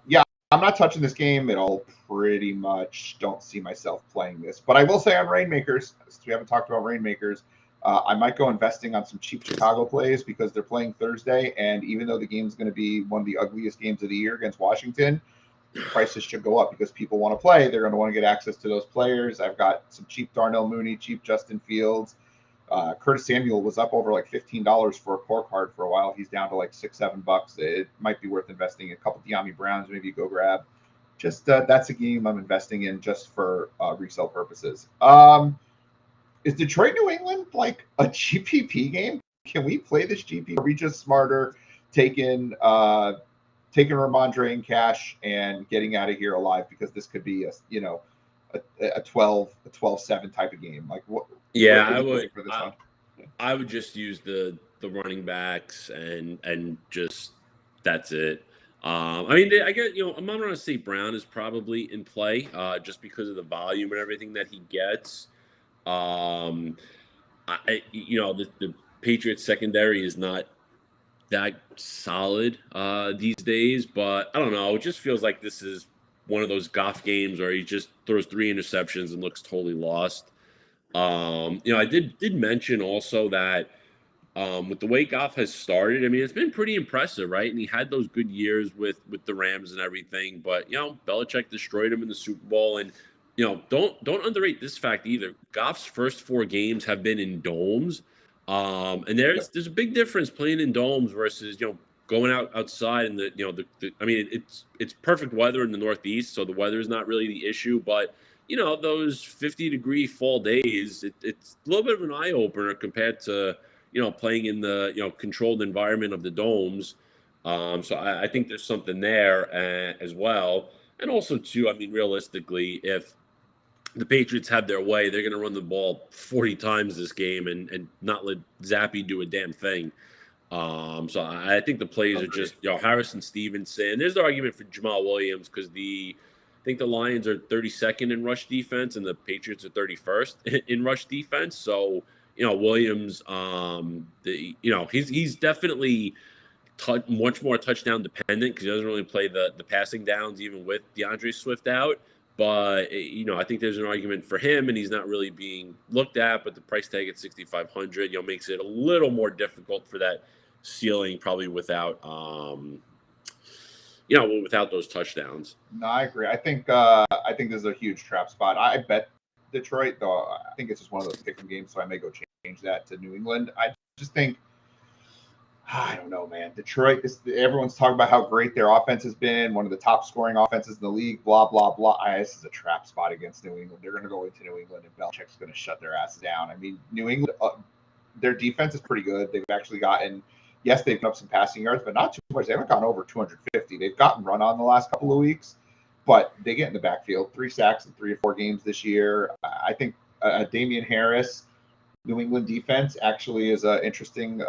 yeah, I'm not touching this game at all. Pretty much don't see myself playing this. But I will say on Rainmakers, since we haven't talked about Rainmakers, I might go investing on some cheap Chicago plays because they're playing Thursday. And even though the game's going to be one of the ugliest games of the year against Washington, prices should go up because people want to play. They're going to want to get access to those players. I've got some cheap Darnell Mooney, cheap Justin Fields. Curtis Samuel was up over like $15 for a core card for a while. He's down to like $6-7. It might be worth investing in a couple Deami Browns. Maybe you go grab. Just that's a game I'm investing in just for resale purposes. Is Detroit New England like a GPP game? Can we play this GPP? Are we just smarter taking Ramondre in cash and getting out of here alive because this could be a 12-7 type of game? Like what? Yeah, I would. For this one? I would just use the running backs and just that's it. I mean, I get Amon-Ra St. Brown is probably in play just because of the volume and everything that he gets. The Patriots secondary is not that solid these days, but I don't know. It just feels like this is one of those Goff games where he just throws 3 interceptions and looks totally lost. I did mention also that with the way Goff has started, I mean, it's been pretty impressive, right? And he had those good years with the Rams and everything, but Belichick destroyed him in the Super Bowl, and don't underrate this fact either. Goff's first 4 games have been in domes, and there's a big difference playing in domes versus going outside in the I mean, it's perfect weather in the Northeast, so the weather is not really the issue, but those 50-degree fall days, it's a little bit of an eye opener compared to playing in the controlled environment of the domes. So I think there's something there as well, and also too, I mean, realistically, if the Patriots have their way, they're going to run the ball 40 times this game and not let Zappy do a damn thing. So I think the plays are just Harrison Stevenson. There's the argument for Jamal Williams because I think the Lions are 32nd in rush defense and the Patriots are 31st in rush defense. So Williams, he's definitely much more touchdown dependent because he doesn't really play the passing downs even with Deandre Swift out. But, I think there's an argument for him, and he's not really being looked at. But the price tag at $6,500, makes it a little more difficult for that ceiling, probably without, without those touchdowns. No, I agree. I think this is a huge trap spot. I bet Detroit, though. I think it's just one of those pick'em games, so I may go change that to New England. I just think. I don't know, man. Detroit, everyone's talking about how great their offense has been, one of the top scoring offenses in the league, blah, blah, blah. This is a trap spot against New England. They're going to go into New England, and Belichick's going to shut their asses down. I mean, New England, their defense is pretty good. They've actually gotten, yes, they've put up some passing yards, but not too much. They haven't gone over 250. They've gotten run on the last couple of weeks, but they get in the backfield. 3 sacks in 3 or 4 games this year. I think Damian Harris, New England defense, actually is an interesting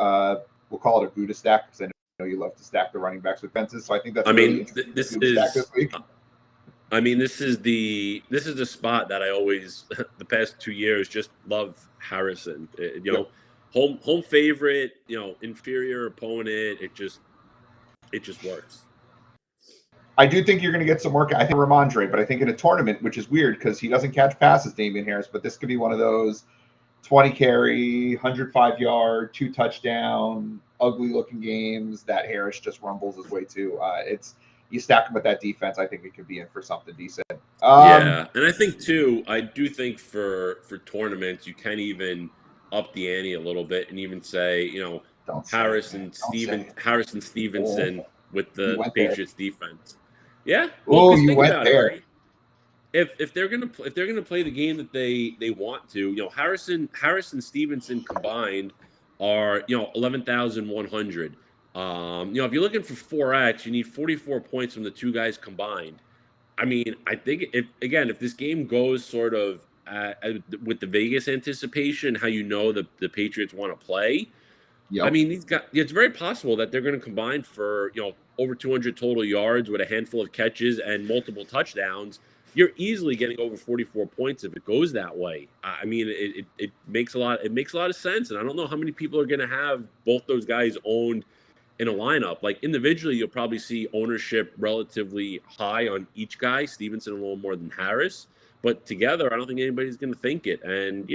we'll call it a Gutta stack because I know you love to stack the running backs with fences. So I think that's this week. I mean, this is the spot that I always the past 2 years just love Harrison. Home favorite, inferior opponent. It just works. I do think you're going to get some work. I think Ramondre, but I think in a tournament, which is weird because he doesn't catch passes, Damian Harris. But this could be one of those 20 carry, 105 yard, 2 touchdown, ugly looking games that Harris just rumbles his way to. You stack him with that defense. I think we could be in for something decent. And I think too, I do think for tournaments, you can even up the ante a little bit and even say, Harrison Stevenson with the Patriots defense. Yeah. Oh, you went there. if they're gonna play the game that they want to, Harris and Stevenson combined are 11,100. If you're looking for 4x, you need 44 points from the two guys combined. I mean, I think if this game goes sort of with the Vegas anticipation, how the Patriots want to play. Yep. I mean, it's very possible that they're going to combine for over 200 total yards with a handful of catches and multiple touchdowns. You're easily getting over 44 points if it goes that way. I mean, it makes a lot of sense, and I don't know how many people are going to have both those guys owned in a lineup. Like individually, you'll probably see ownership relatively high on each guy. Stevenson a little more than Harris, but together, I don't think anybody's going to think it. And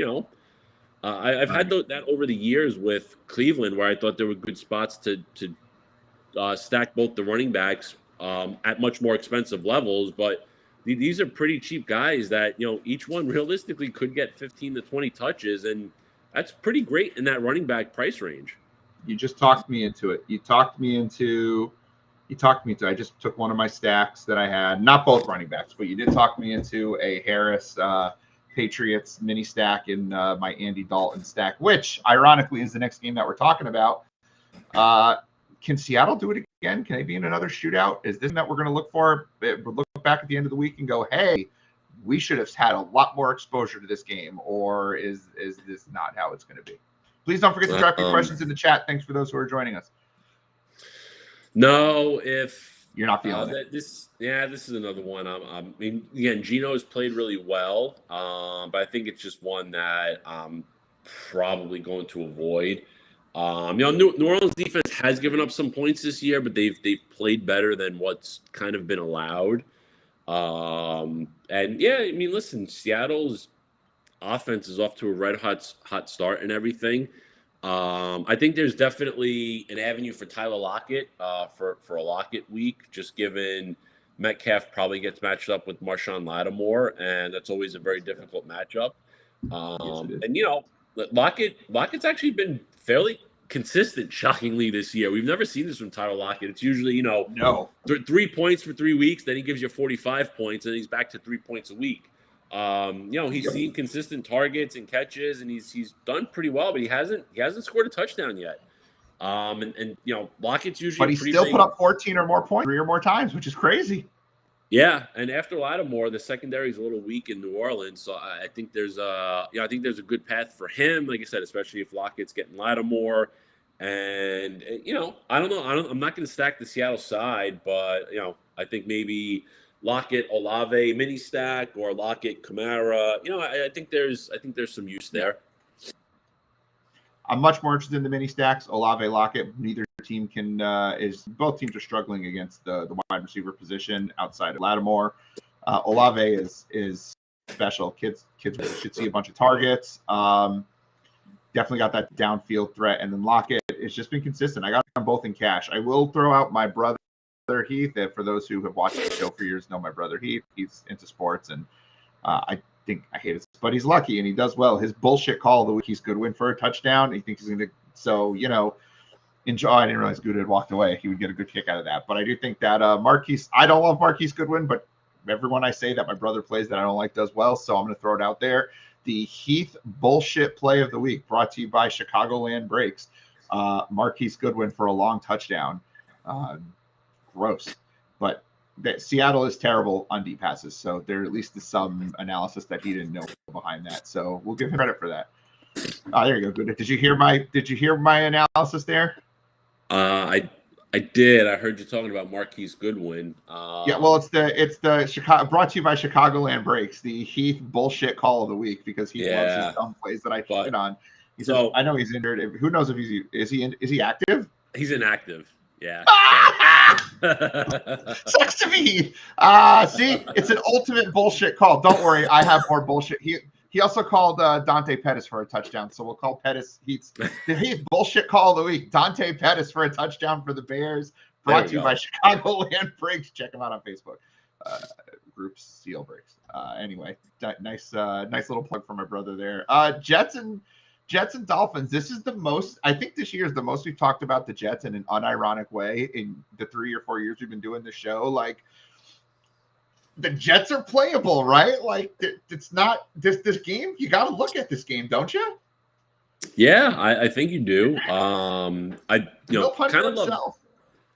I've had that over the years with Cleveland, where I thought there were good spots to stack both the running backs at much more expensive levels, but these are pretty cheap guys that each one realistically could get 15 to 20 touches, and that's pretty great in that running back price range. You just talked me into it. You talked me into. I just took one of my stacks that I had, not both running backs, but you did talk me into a Harris Patriots mini stack in my Andy Dalton stack, which ironically is the next game that we're talking about. Can Seattle do it again? Can they be in another shootout? Is this that we're going to look for? We'll look back at the end of the week and go, hey, we should have had a lot more exposure to this game, or is this not how it's going to be? Please don't forget to drop your questions in the chat. Thanks for those who are joining us. No, if you're not feeling it. This is another one. I mean, again, Geno has played really well, but I think it's just one that I'm probably going to avoid. New Orleans defense has given up some points this year, but they've played better than what's kind of been allowed. And yeah, I mean, listen, Seattle's offense is off to a red hot start and everything. I think there's definitely an avenue for Tyler Lockett for a Lockett week, just given Metcalf probably gets matched up with Marshawn Lattimore, and that's always a very difficult matchup. And Lockett's actually been fairly consistent, shockingly, this year. We've never seen this from Tyler Lockett. It's usually 3 points for 3 weeks, then he gives you 45 points, and he's back to 3 points a week. He's seen consistent targets and catches, and he's done pretty well, but he hasn't scored a touchdown yet. Lockett's usually, but he still put up 14 or more points 3 or more times, which is crazy. Yeah, and after Lattimore, the secondary is a little weak in New Orleans, so I think there's a good path for him. Like I said, especially if Lockett's getting Lattimore, and I don't know. I'm not going to stack the Seattle side, but I think maybe Lockett Olave mini stack or Lockett Kamara. I think there's some use there. I'm much more interested in the mini stacks. Olave, Lockett. Neither team can both teams are struggling against the wide receiver position outside of Lattimore. Olave is special. Kids should see a bunch of targets. Definitely got that downfield threat, and then Lockett has just been consistent. I got them both in cash. I will throw out my brother Heath. For those who have watched the show for years, know my brother Heath. He's into sports, and I think I hate it, but he's lucky and he does well. His bullshit call of the week, he's Goodwin for a touchdown. He thinks he's going to, enjoy. I didn't realize Gutta had walked away. He would get a good kick out of that. But I do think that Marquise, I don't love Marquise Goodwin, but everyone I say that my brother plays that I don't like does well. So I'm going to throw it out there. The Heath bullshit play of the week brought to you by Chicagoland Breaks. Marquise Goodwin for a long touchdown. Gross. But Seattle is terrible on deep passes, so there at least is some analysis that he didn't know behind that. So we'll give him credit for that. There you go. Good. Did you hear my analysis there? I did. I heard you talking about Marquise Goodwin. Yeah, well, it's the Chicago, brought to you by Chicagoland Breaks, the Heath bullshit call of the week, because he loves his dumb plays that I hit on. I know he's injured. Who knows if is he active? He's inactive. Yeah. Sucks to be. See, it's an ultimate bullshit call. Don't worry, I have more bullshit. He also called Dante Pettis for a touchdown, so we'll call Pettis the Heath bullshit call of the week. Dante Pettis for a touchdown for the Bears. Brought to you by Chicagoland Breaks. Check him out on Facebook. Group Seal Breaks. Anyway, nice little plug for my brother there. Jets and Dolphins. This is the most, I think this year is the most we've talked about the Jets in an unironic way in the 3 or 4 years we've been doing this show. Like, the Jets are playable, right? Like it's not this game. You got to look at this game, don't you? Yeah, I think you do. He'll punch kind for of love. himself.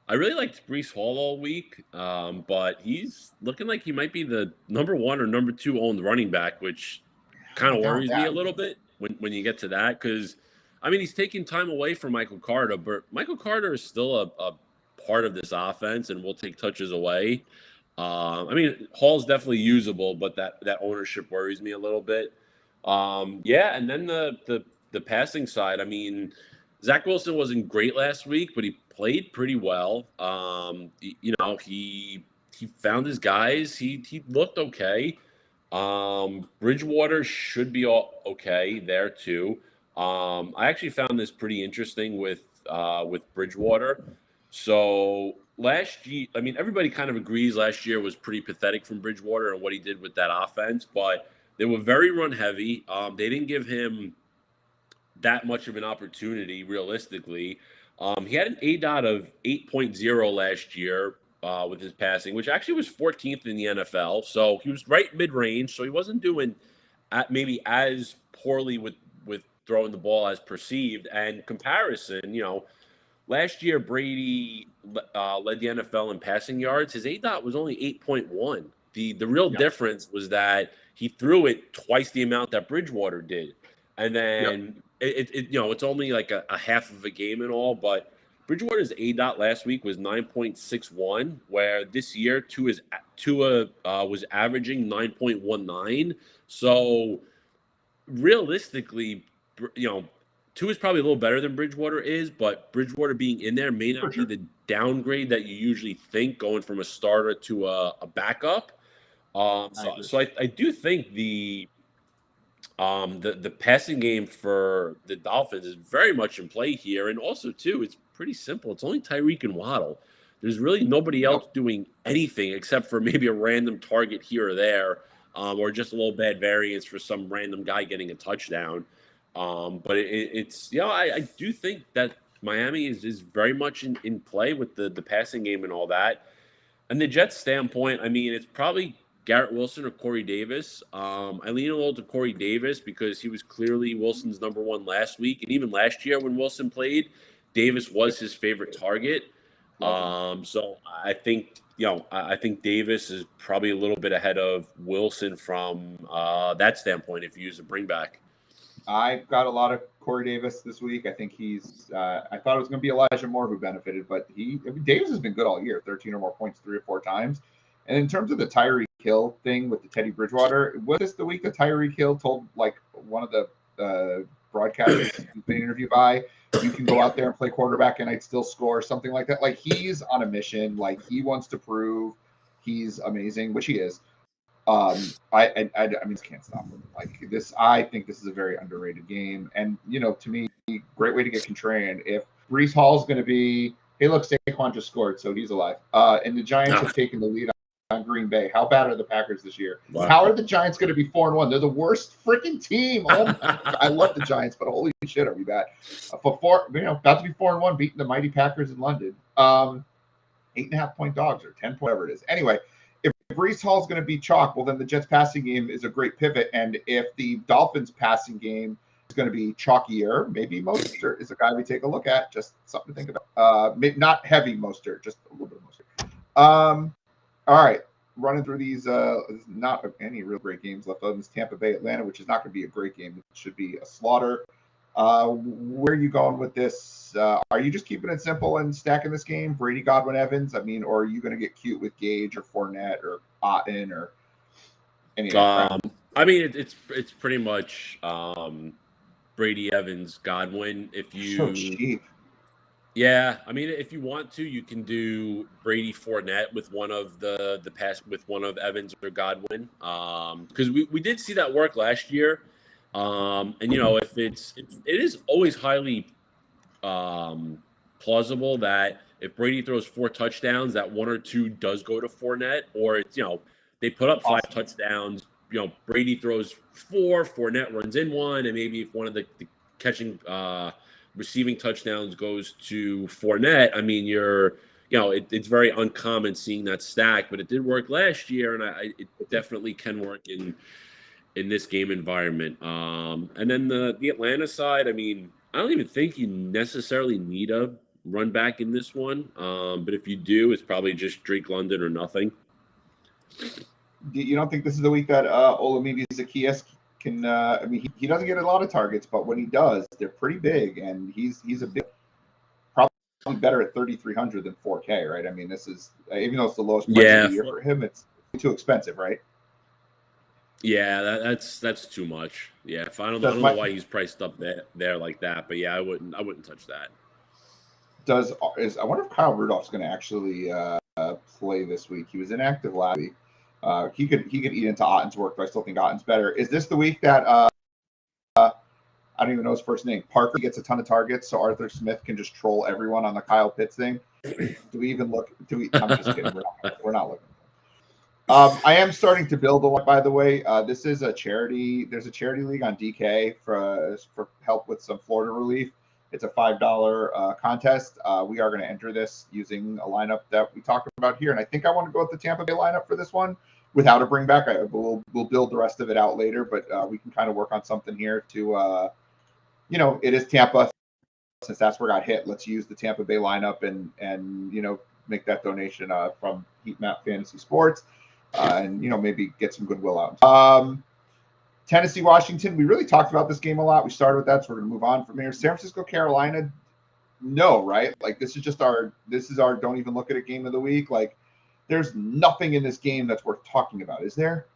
I really liked Breece Hall all week, but he's looking like he might be the number 1 or number 2 owned running back, which kind of worries me a little bit when you get to that. Because, I mean, he's taking time away from Michael Carter, but Michael Carter is still a part of this offense and will take touches away. I mean, Hall's definitely usable, but that ownership worries me a little bit. Yeah, and then the passing side, I mean, Zach Wilson wasn't great last week, but he played pretty well. He found his guys. He looked okay. Bridgewater should be all okay there too. I actually found this pretty interesting with Bridgewater. So last year, I mean, everybody kind of agrees last year was pretty pathetic from Bridgewater and what he did with that offense, but they were very run heavy. They didn't give him that much of an opportunity realistically. He had an ADOT of 8.0 last year with his passing, which actually was 14th in the NFL. So he was right mid-range. So he wasn't doing maybe as poorly with throwing the ball as perceived. And comparison, last year Brady led the NFL in passing yards. His ADOT was only 8.1. The real difference was that he threw it twice the amount that Bridgewater did. And then it's only like a half of a game and all, but Bridgewater's ADOT last week was 9.61, where this year Tua was averaging 9.19. So realistically, Tua is probably a little better than Bridgewater is, but Bridgewater being in there may not be the downgrade that you usually think going from a starter to a backup. So I do think the passing game for the Dolphins is very much in play here. And also, too, it's pretty simple. It's only Tyreek and Waddle. There's really nobody else doing anything except for maybe a random target here or there, or just a little bad variance for some random guy getting a touchdown. But I do think that Miami is very much in play with the passing game and all that. And the Jets' standpoint, I mean, it's probably Garrett Wilson or Corey Davis. I lean a little to Corey Davis because he was clearly Wilson's number 1 last week. And even last year when Wilson played, Davis was his favorite target. So I think, I think Davis is probably a little bit ahead of Wilson from that standpoint if you use a bring back. I've got a lot of Corey Davis this week. I think he's I thought it was going to be Elijah Moore who benefited, but Davis has been good all year, 13 or more points 3 or 4 times. And in terms of the Tyreek Hill thing with the Teddy Bridgewater, was this the week that Tyreek Hill told like one of the broadcasters he's been interviewed by, you can go out there and play quarterback and I'd still score, something like that. Like he's on a mission, like he wants to prove he's amazing, which he is. I mean, can't stop him. Like this, I think this is a very underrated game. And to me, great way to get contrarian. If Breece Hall's going to be, hey, look, Saquon just scored, so he's alive. And the Giants have taken the lead on Green Bay. How bad are the Packers this year? Wow. How are the Giants going to be 4-1? They're the worst freaking team. I love the Giants, but holy shit, are we bad? About to be 4-1, beating the mighty Packers in London. 8.5 point dogs or 10 point, whatever it is. Anyway, if Breece Hall's going to be chalk, well, then the Jets passing game is a great pivot. And if the Dolphins passing game is going to be chalkier, maybe Mostert is a guy we take a look at. Just something to think about. Not heavy Mostert, just a little bit of Mostert. All right, running through these, not any real great games left other than this Tampa Bay Atlanta, which is not going to be a great game. It should be a slaughter. Where are you going with this? Are you just keeping it simple and stacking this game? Brady, Godwin, Evans? I mean, or are you going to get cute with Gage or Fournette or Otten or any of that? I mean, it's pretty much Brady, Evans, Godwin. If you so cheap. Yeah, I mean, if you want to, you can do Brady Fournette with one of the pass with one of Evans or Godwin, because we did see that work last year, and if it is always highly plausible that if Brady throws 4 touchdowns, that 1 or 2 does go to Fournette, or it's they put up 5 touchdowns, Brady throws 4, Fournette runs in 1, and maybe if one of the catching receiving touchdowns goes to Fournette, I mean, you're it's very uncommon seeing that stack, but it did work last year, and it definitely can work in this game environment. And then the Atlanta side, I mean, I don't even think you necessarily need a run back in this one. But if you do, it's probably just Drake London or nothing. You don't think this is the week that Olamide Zaccheaus can? I mean, he doesn't get a lot of targets, but when he does, they're pretty big, and he's a big, probably better at 3,300 than 4K, right? I mean, this is even though it's the lowest price of the year for him, it's too expensive, right? Yeah, that's too much. Yeah, I don't know why he's priced up there like that, but yeah, I wouldn't touch that. I wonder if Kyle Rudolph's going to actually play this week? He was inactive last week. He could eat into Otten's work, but I still think Otten's better. Is this the week that I don't even know his first name? Parker gets a ton of targets, so Arthur Smith can just troll everyone on the Kyle Pitts thing. Do we even look? I'm just kidding. We're not looking. I am starting to build a lot, by the way. This is a charity. There's a charity league on DK for help with some Florida relief. It's a $5 contest. We are going to enter this using a lineup that we talked about here. And I think I want to go with the Tampa Bay lineup for this one without a bring back. We'll build the rest of it out later, but we can kind of work on something here to, it is Tampa. Since that's where I got hit, let's use the Tampa Bay lineup and make that donation from Heat Map Fantasy Sports. And maybe get some goodwill out. Tennessee, Washington. We really talked about this game a lot. We started with that, so we're going to move on from here. San Francisco, Carolina. No, right? Like this is our don't even look at it game of the week. Like there's nothing in this game that's worth talking about, is there?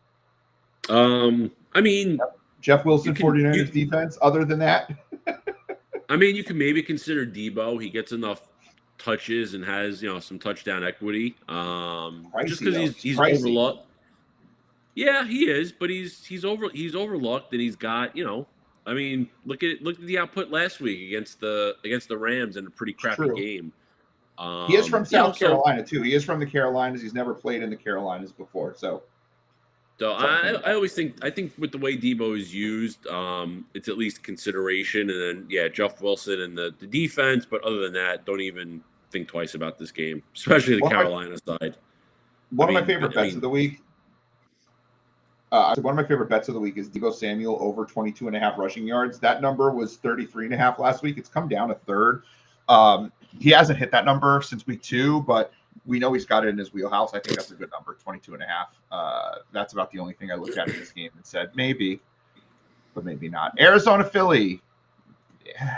I mean, Jeff Wilson, 49ers defense. Other than that, I mean, you can maybe consider Debo. He gets enough touches and has some touchdown equity. Just because he's overlooked. Yeah, he is, but he's overlooked, and he's got I mean, look at the output last week against the Rams in a pretty crappy game. He is from South Carolina too. He is from the Carolinas. He's never played in the Carolinas before, so. So I always think with the way Debo is used, it's at least consideration. And then Jeff Wilson and the defense, but other than that, don't even think twice about this game, especially the Carolina side. One of my favorite bets of the week. One of my favorite bets of the week is Deebo Samuel over 22.5 rushing yards. That number was 33.5 last week. It's come down a third. He hasn't hit that number since week 2, but we know he's got it in his wheelhouse. I think that's a good number, 22.5. That's about the only thing I looked at in this game and said maybe, but maybe not. Arizona, Philly. Yeah.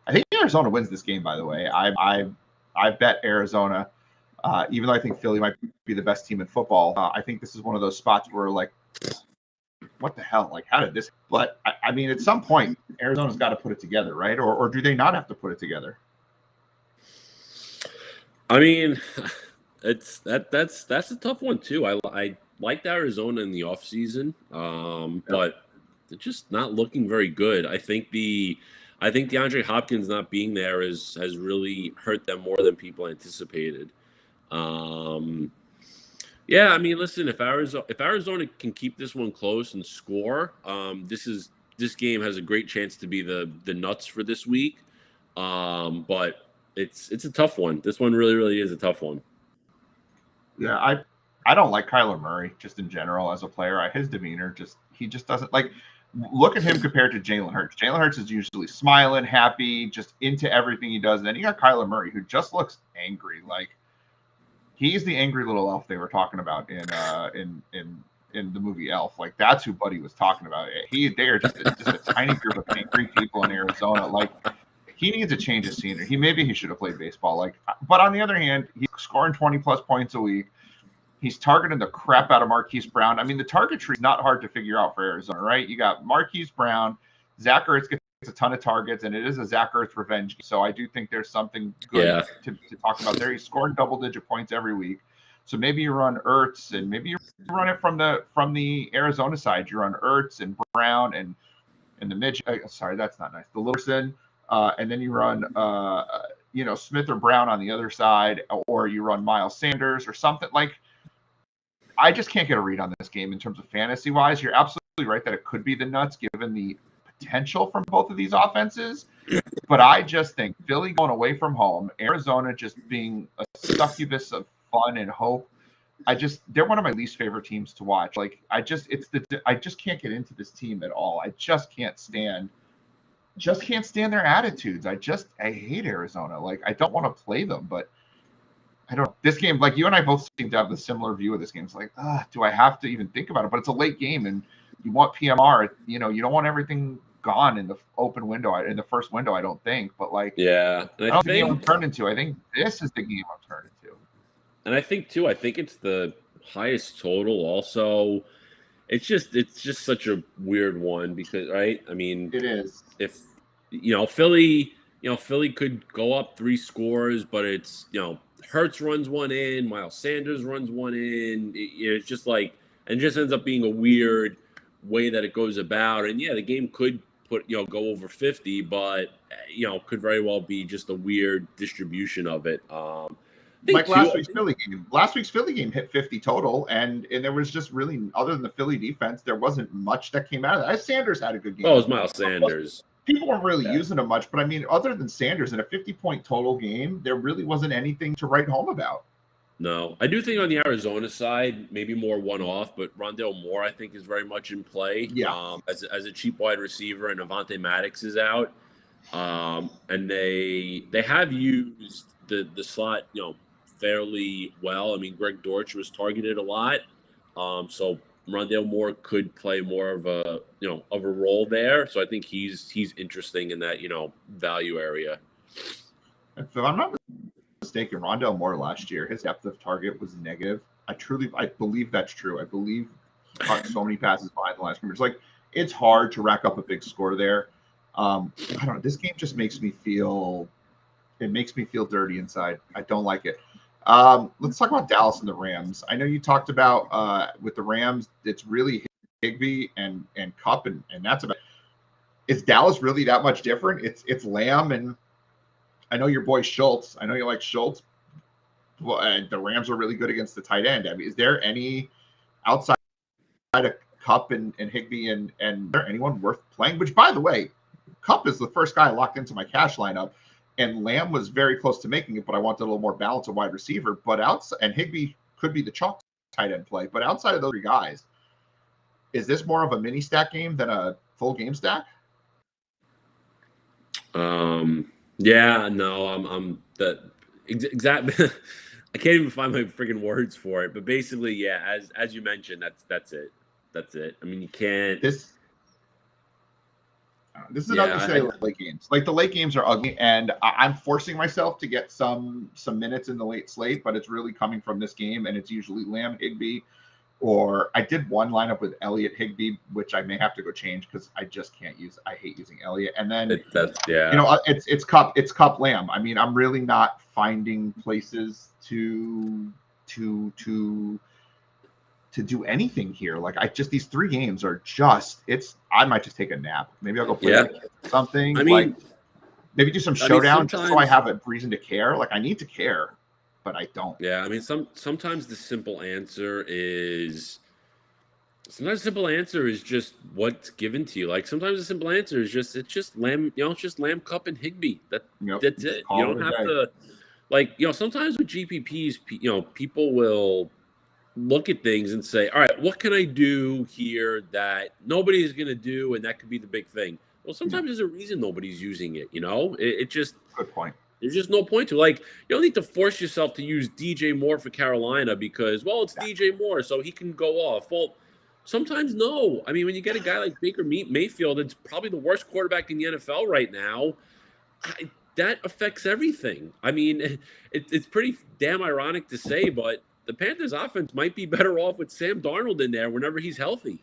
I think Arizona wins this game, by the way. I bet Arizona, even though I think Philly might be the best team in football. I think this is one of those spots where like, what the hell? Like, how did this? But I mean, at some point, Arizona's got to put it together, right? Or do they not have to put it together? I mean, that's a tough one too. I liked Arizona in the offseason, but they're just not looking very good. I think DeAndre Hopkins not being there has really hurt them more than people anticipated. Yeah, I mean, listen, if Arizona can keep this one close and score, this game has a great chance to be the nuts for this week. But it's a tough one. This one really, really is a tough one. Yeah, I don't like Kyler Murray just in general as a player. His demeanor he just doesn't like. Look at him compared to Jalen Hurts. Jalen Hurts is usually smiling, happy, just into everything he does. And then you got Kyler Murray, who just looks angry. Like he's the angry little elf they were talking about in the movie Elf. Like that's who Buddy was talking about. They are just a tiny group of angry people in Arizona. Like he needs a change of scenery. Maybe he should have played baseball. Like, but on the other hand, he's scoring 20+ points a week. He's targeting the crap out of Marquise Brown. I mean, the target tree is not hard to figure out for Arizona, right? You got Marquise Brown, Zach Ertz gets a ton of targets, and it is a Zach Ertz revenge. So I do think there's something good to talk about there. He's scoring double-digit points every week. So maybe you run Ertz, and maybe you run it from the Arizona side. You run Ertz and Brown and the midget. Sorry, that's not nice. The Littleson, and then you run Smith or Brown on the other side, or you run Miles Sanders or something like. I just can't get a read on this game in terms of fantasy-wise. You're absolutely right that it could be the nuts given the potential from both of these offenses. But I just think Philly going away from home, Arizona just being a succubus of fun and hope. They're one of my least favorite teams to watch. Like I just can't get into this team at all. I just can't stand their attitudes. I hate Arizona. Like I don't want to play them, but I don't. This game, like you and I both seem to have the similar view of this game. It's like, do I have to even think about it? But it's a late game, and you want PMR. You don't want everything gone in the open window, in the first window. I don't think, but like, yeah, I don't think the game I'm turned into. I think this is the game I'm turned into. And I think too. I think it's the highest total. Also, it's just such a weird one because, right? I mean, it is. If Philly, Philly could go up 3 scores, but it's Hurts runs one in, Miles Sanders runs one in. It's just like, and it just ends up being a weird way that it goes about. And yeah, the game could go over 50, but could very well be just a weird distribution of it. Like last week's Philly game hit 50 total, and there was just really, other than the Philly defense, there wasn't much that came out of that. Sanders had a good game. Oh, it was Miles Sanders. People weren't really using him much, but I mean, other than Sanders in a 50-point total game, there really wasn't anything to write home about. No, I do think on the Arizona side, maybe more one-off, but Rondale Moore, I think, is very much in play. Yeah. As a cheap wide receiver, and Avonte Maddox is out, and they have used the slot, fairly well. I mean, Greg Dortch was targeted a lot, so Rondale Moore could play more of a role there. So I think he's interesting in that value area. If I'm not mistaken, Rondale Moore last year, his depth of target was negative. I believe that's true. I believe he caught so many passes behind the last scrimmage. Like, it's hard to rack up a big score there. I don't know. This game just makes me feel dirty inside. I don't like it. Let's talk about Dallas and the Rams. I know you talked about with the Rams, it's really Higbee and Kupp, and that's about. Is Dallas really that much different? It's Lamb, and I know your boy Schultz. I know you like Schultz. Well, the Rams are really good against the tight end. I mean, is there any outside of Kupp and Higbee and is there anyone worth playing? Which, by the way, Kupp is the first guy I locked into my cash lineup. And Lamb was very close to making it, but I wanted a little more balance of wide receiver. But and Higbee could be the chalk tight end play. But outside of those 3 guys, is this more of a mini stack game than a full game stack? Yeah, no, I'm that exact. I can't even find my freaking words for it. But basically, yeah, as you mentioned, that's it. That's it. I mean, you can't. This is another say late games. Like the late games are ugly, and I'm forcing myself to get some minutes in the late slate, but it's really coming from this game, and it's usually Lamb, Higbee, or I did one lineup with Elliott, Higbee, which I may have to go change because I just can't use. I hate using Elliott, and then it's Kupp, Lamb. I mean, I'm really not finding places to do anything here. Like these 3 games are just, I might just take a nap. Maybe I'll go play something. I mean, like maybe do some showdown just so I have a reason to care. Like I need to care, but I don't. Yeah. I mean, sometimes the simple answer is just what's given to you. Like sometimes the simple answer is it's just Lamb, it's just Lamb, Kupp, and Higbee. That's it. You don't have to, like, sometimes with GPPs, people will look at things and say, all right, what can I do here that nobody's going to do? And that could be the big thing. Well, sometimes there's a reason nobody's using it. It just, good point. There's just no point to, like, you don't need to force yourself to use DJ Moore for Carolina because, well, it's DJ Moore, so he can go off. Well, sometimes no. I mean, when you get a guy like Baker Mayfield, it's probably the worst quarterback in the NFL right now. That affects everything. I mean, it's pretty damn ironic to say, but the Panthers offense might be better off with Sam Darnold in there whenever he's healthy.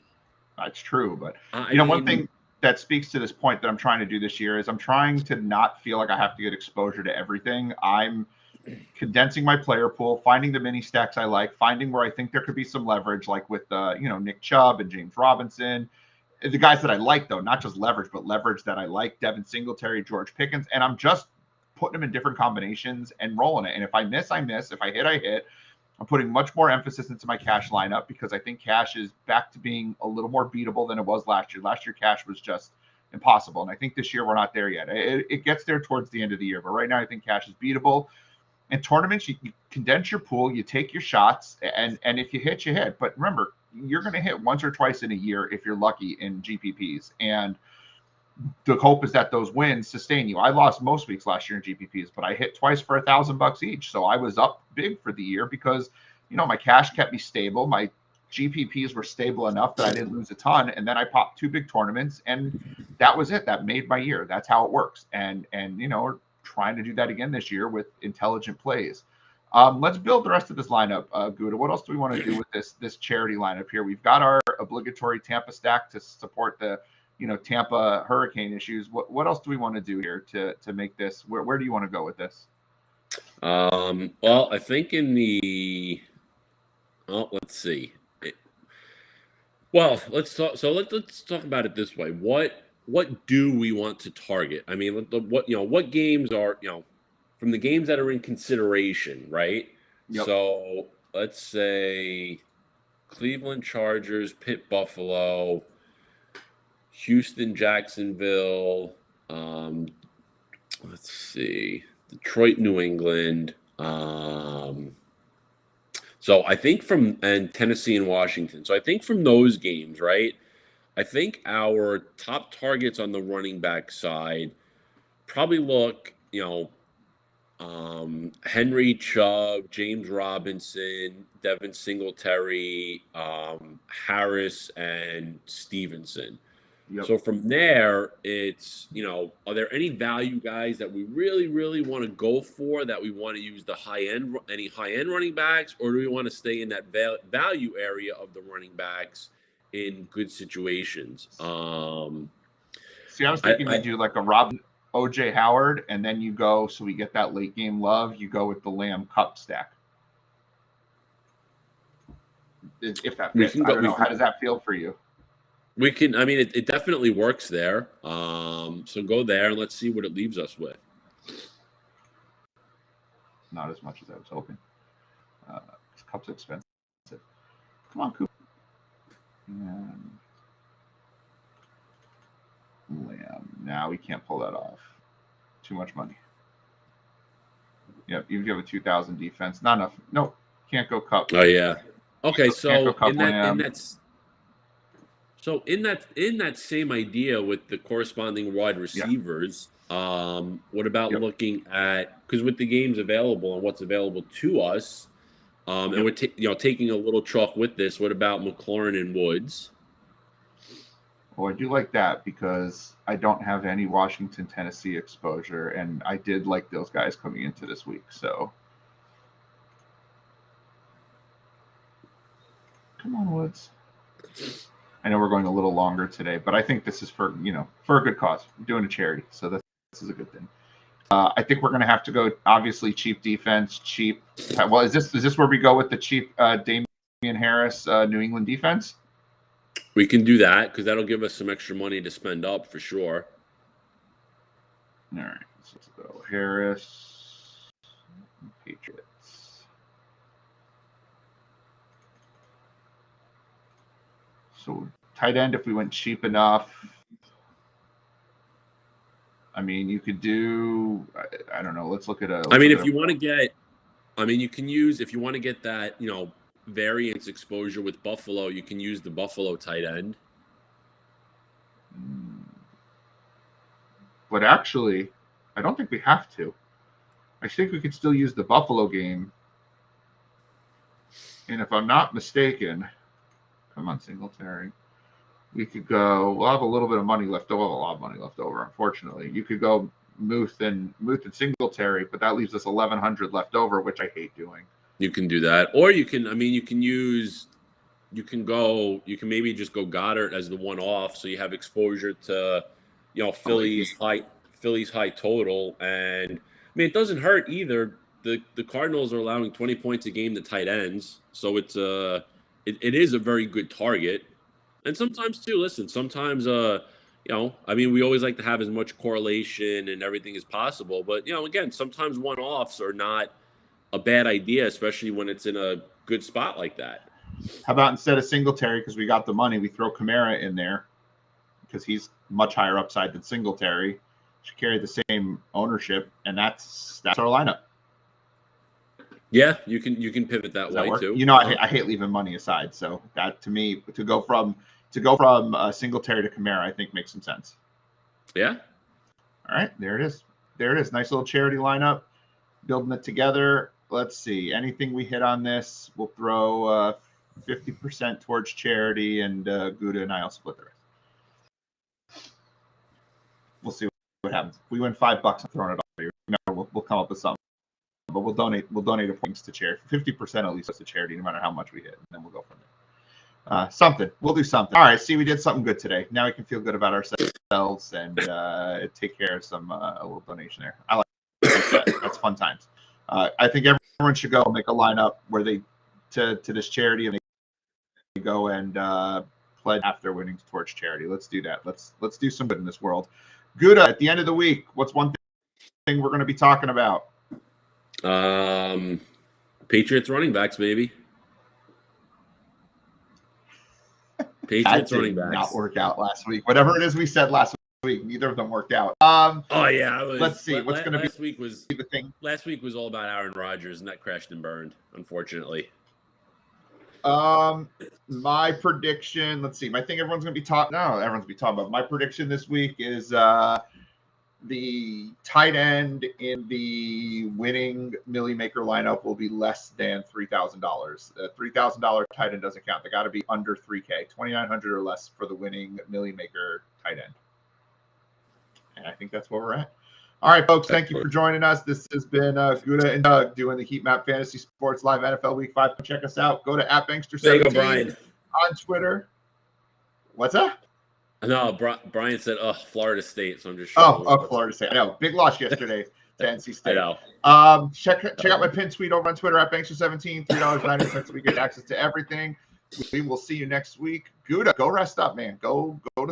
That's true. But, one thing that speaks to this point that I'm trying to do this year is I'm trying to not feel like I have to get exposure to everything. I'm condensing my player pool, finding the mini stacks I like, finding where I think there could be some leverage, like with, Nick Chubb and James Robinson. The guys that I like, though, not just leverage, but leverage that I like, Devin Singletary, George Pickens. And I'm just putting them in different combinations and rolling it. And if I miss, I miss. If I hit, I hit. I'm putting much more emphasis into my cash lineup because I think cash is back to being a little more beatable than it was last year. Last year, cash was just impossible. And I think this year we're not there yet. It gets there towards the end of the year, but right now I think cash is beatable. In tournaments, you condense your pool, you take your shots, and if you hit, you hit. But remember, you're going to hit once or twice in a year if you're lucky in GPPs. And the hope is that those wins sustain you. I lost most weeks last year in GPPs, but I hit twice for $1,000 each. So I was up big for the year because, my cash kept me stable. My GPPs were stable enough that I didn't lose a ton. And then I popped 2 big tournaments, and that was it. That made my year. That's how it works. And we're trying to do that again this year with intelligent plays. Let's build the rest of this lineup, Gutta. What else do we want to do with this charity lineup here? We've got our obligatory Tampa stack to support the Tampa hurricane issues. What else do we want to do here to make this? Where do you want to go with this? Well, I think let's see. Let's talk. So let's talk about it this way. What do we want to target? I mean, what games are from the games that are in consideration, right? Yep. So let's say Cleveland Chargers, Pitt Buffalo, Houston Jacksonville. Let's see, Detroit New England. So I think and Tennessee and Washington. So I think from those games, right? I think our top targets on the running back side probably look, Henry, Chubb, James Robinson, Devin Singletary, Harris, and Stevenson. Yep. So from there, it's, are there any value guys that we really, really want to go for, that we want to use any high-end running backs, or do we want to stay in that value area of the running backs in good situations? See, I was thinking we do like a Robin, OJ Howard, and then you go, so we get that late game love, you go with the Lamb Cup stack. If that fits. I don't know. How does that feel for you? We can, it definitely works there. So go there and let's see what it leaves us with. Not as much as I was hoping. This cup's expensive. Come on, Cooper. And Lamb. Now we can't pull that off. Too much money. Yep, you have a 2,000 defense. Not enough. Nope. Can't go cup. Oh yeah. Okay, so in that same idea with the corresponding wide receivers, what about looking at, because with the games available and what's available to us, and we're taking a little chalk with this, what about McLaurin and Woods? Well, I do like that because I don't have any Washington, Tennessee exposure, and I did like those guys coming into this week. So, come on, Woods. I know we're going a little longer today, but I think this is for a good cause. We're doing a charity, so this is a good thing. I think we're going to have to go, obviously, cheap defense, cheap. Well, is this where we go with the cheap Damian Harris New England defense? We can do that because that'll give us some extra money to spend up for sure. All right, so let's go Harris, Patriots. So tight end, if we went cheap enough, you could do. I don't know. Let's look at a. If you want to get, you can use, if you want to get that, variance exposure with Buffalo, you can use the Buffalo tight end. But actually, I don't think we have to. I think we could still use the Buffalo game. And if I'm not mistaken, come on, Singletary. We could go. We'll have a little bit of money left over. A lot of money left over, unfortunately. You could go Muth and Singletary, but that leaves us 1,100 left over, which I hate doing. You can do that, or you can. You can maybe just go Goddard as the one-off, so you have exposure to, Philly's high total, and it doesn't hurt either. The Cardinals are allowing 20 points a game to tight ends, so it is a very good target. And sometimes too, sometimes we always like to have as much correlation and everything as possible, but again, sometimes one-offs are not a bad idea, especially when it's in a good spot like that. How about instead of Singletary, because we got the money, we throw Kamara in there? because he's much higher upside than Singletary. Should carry the same ownership, and that's our lineup. Yeah, you can pivot that way too. You know, I hate leaving money aside, so that to me to go from Singletary to Kamara, I think makes some sense. Yeah. All right, there it is. Nice little charity lineup, building it together. Let's see. Anything we hit on this, we'll throw 50% towards charity, and Gutta and I'll split the rest. We'll see what happens. If we win $5, I'm throwing it all. We'll come up with something. But we'll donate a points to charity. 50% at least goes to charity, no matter how much we hit, and then we'll go from there. Something. We'll do something. All right. See, we did something good today. Now we can feel good about ourselves and take care of some a little donation there. I like that. That's fun times. I think everyone should go make a lineup where they to this charity and they go and pledge after winning towards charity. Let's do that. Let's do some good in this world. Gutta, at the end of the week, what's one thing we're going to be talking about? Patriots running backs, baby. Patriots running backs. Not work out last week. Whatever it is we said last week, neither of them worked out. Oh yeah, let's see what's going to be. Last week was the thing. Last week was all about Aaron Rodgers, and that crashed and burned, unfortunately. My prediction. Let's see. My thing. Everyone's going to be talking. No, everyone's going to be talking about. My prediction this week is the tight end in the winning Millie Maker lineup will be less than $3,000. $3,000 tight end doesn't count. They got to be under $3K, $2,900 or less for the winning Millie Maker tight end. And I think that's where we're at. All right, folks, thank you for joining us. This has been Gutta and Doug doing the Heat Map Fantasy Sports Live NFL Week 5. Check us out. Go to @Bankster17 on Twitter. What's that? No, Brian said, Florida State, so I'm just sure. Florida State. I know. Big loss yesterday to NC State. I know. Check out my pinned tweet over on Twitter @Bankster17. $3.90 we get access to everything. We will see you next week. Gutta, go rest up, man. Go to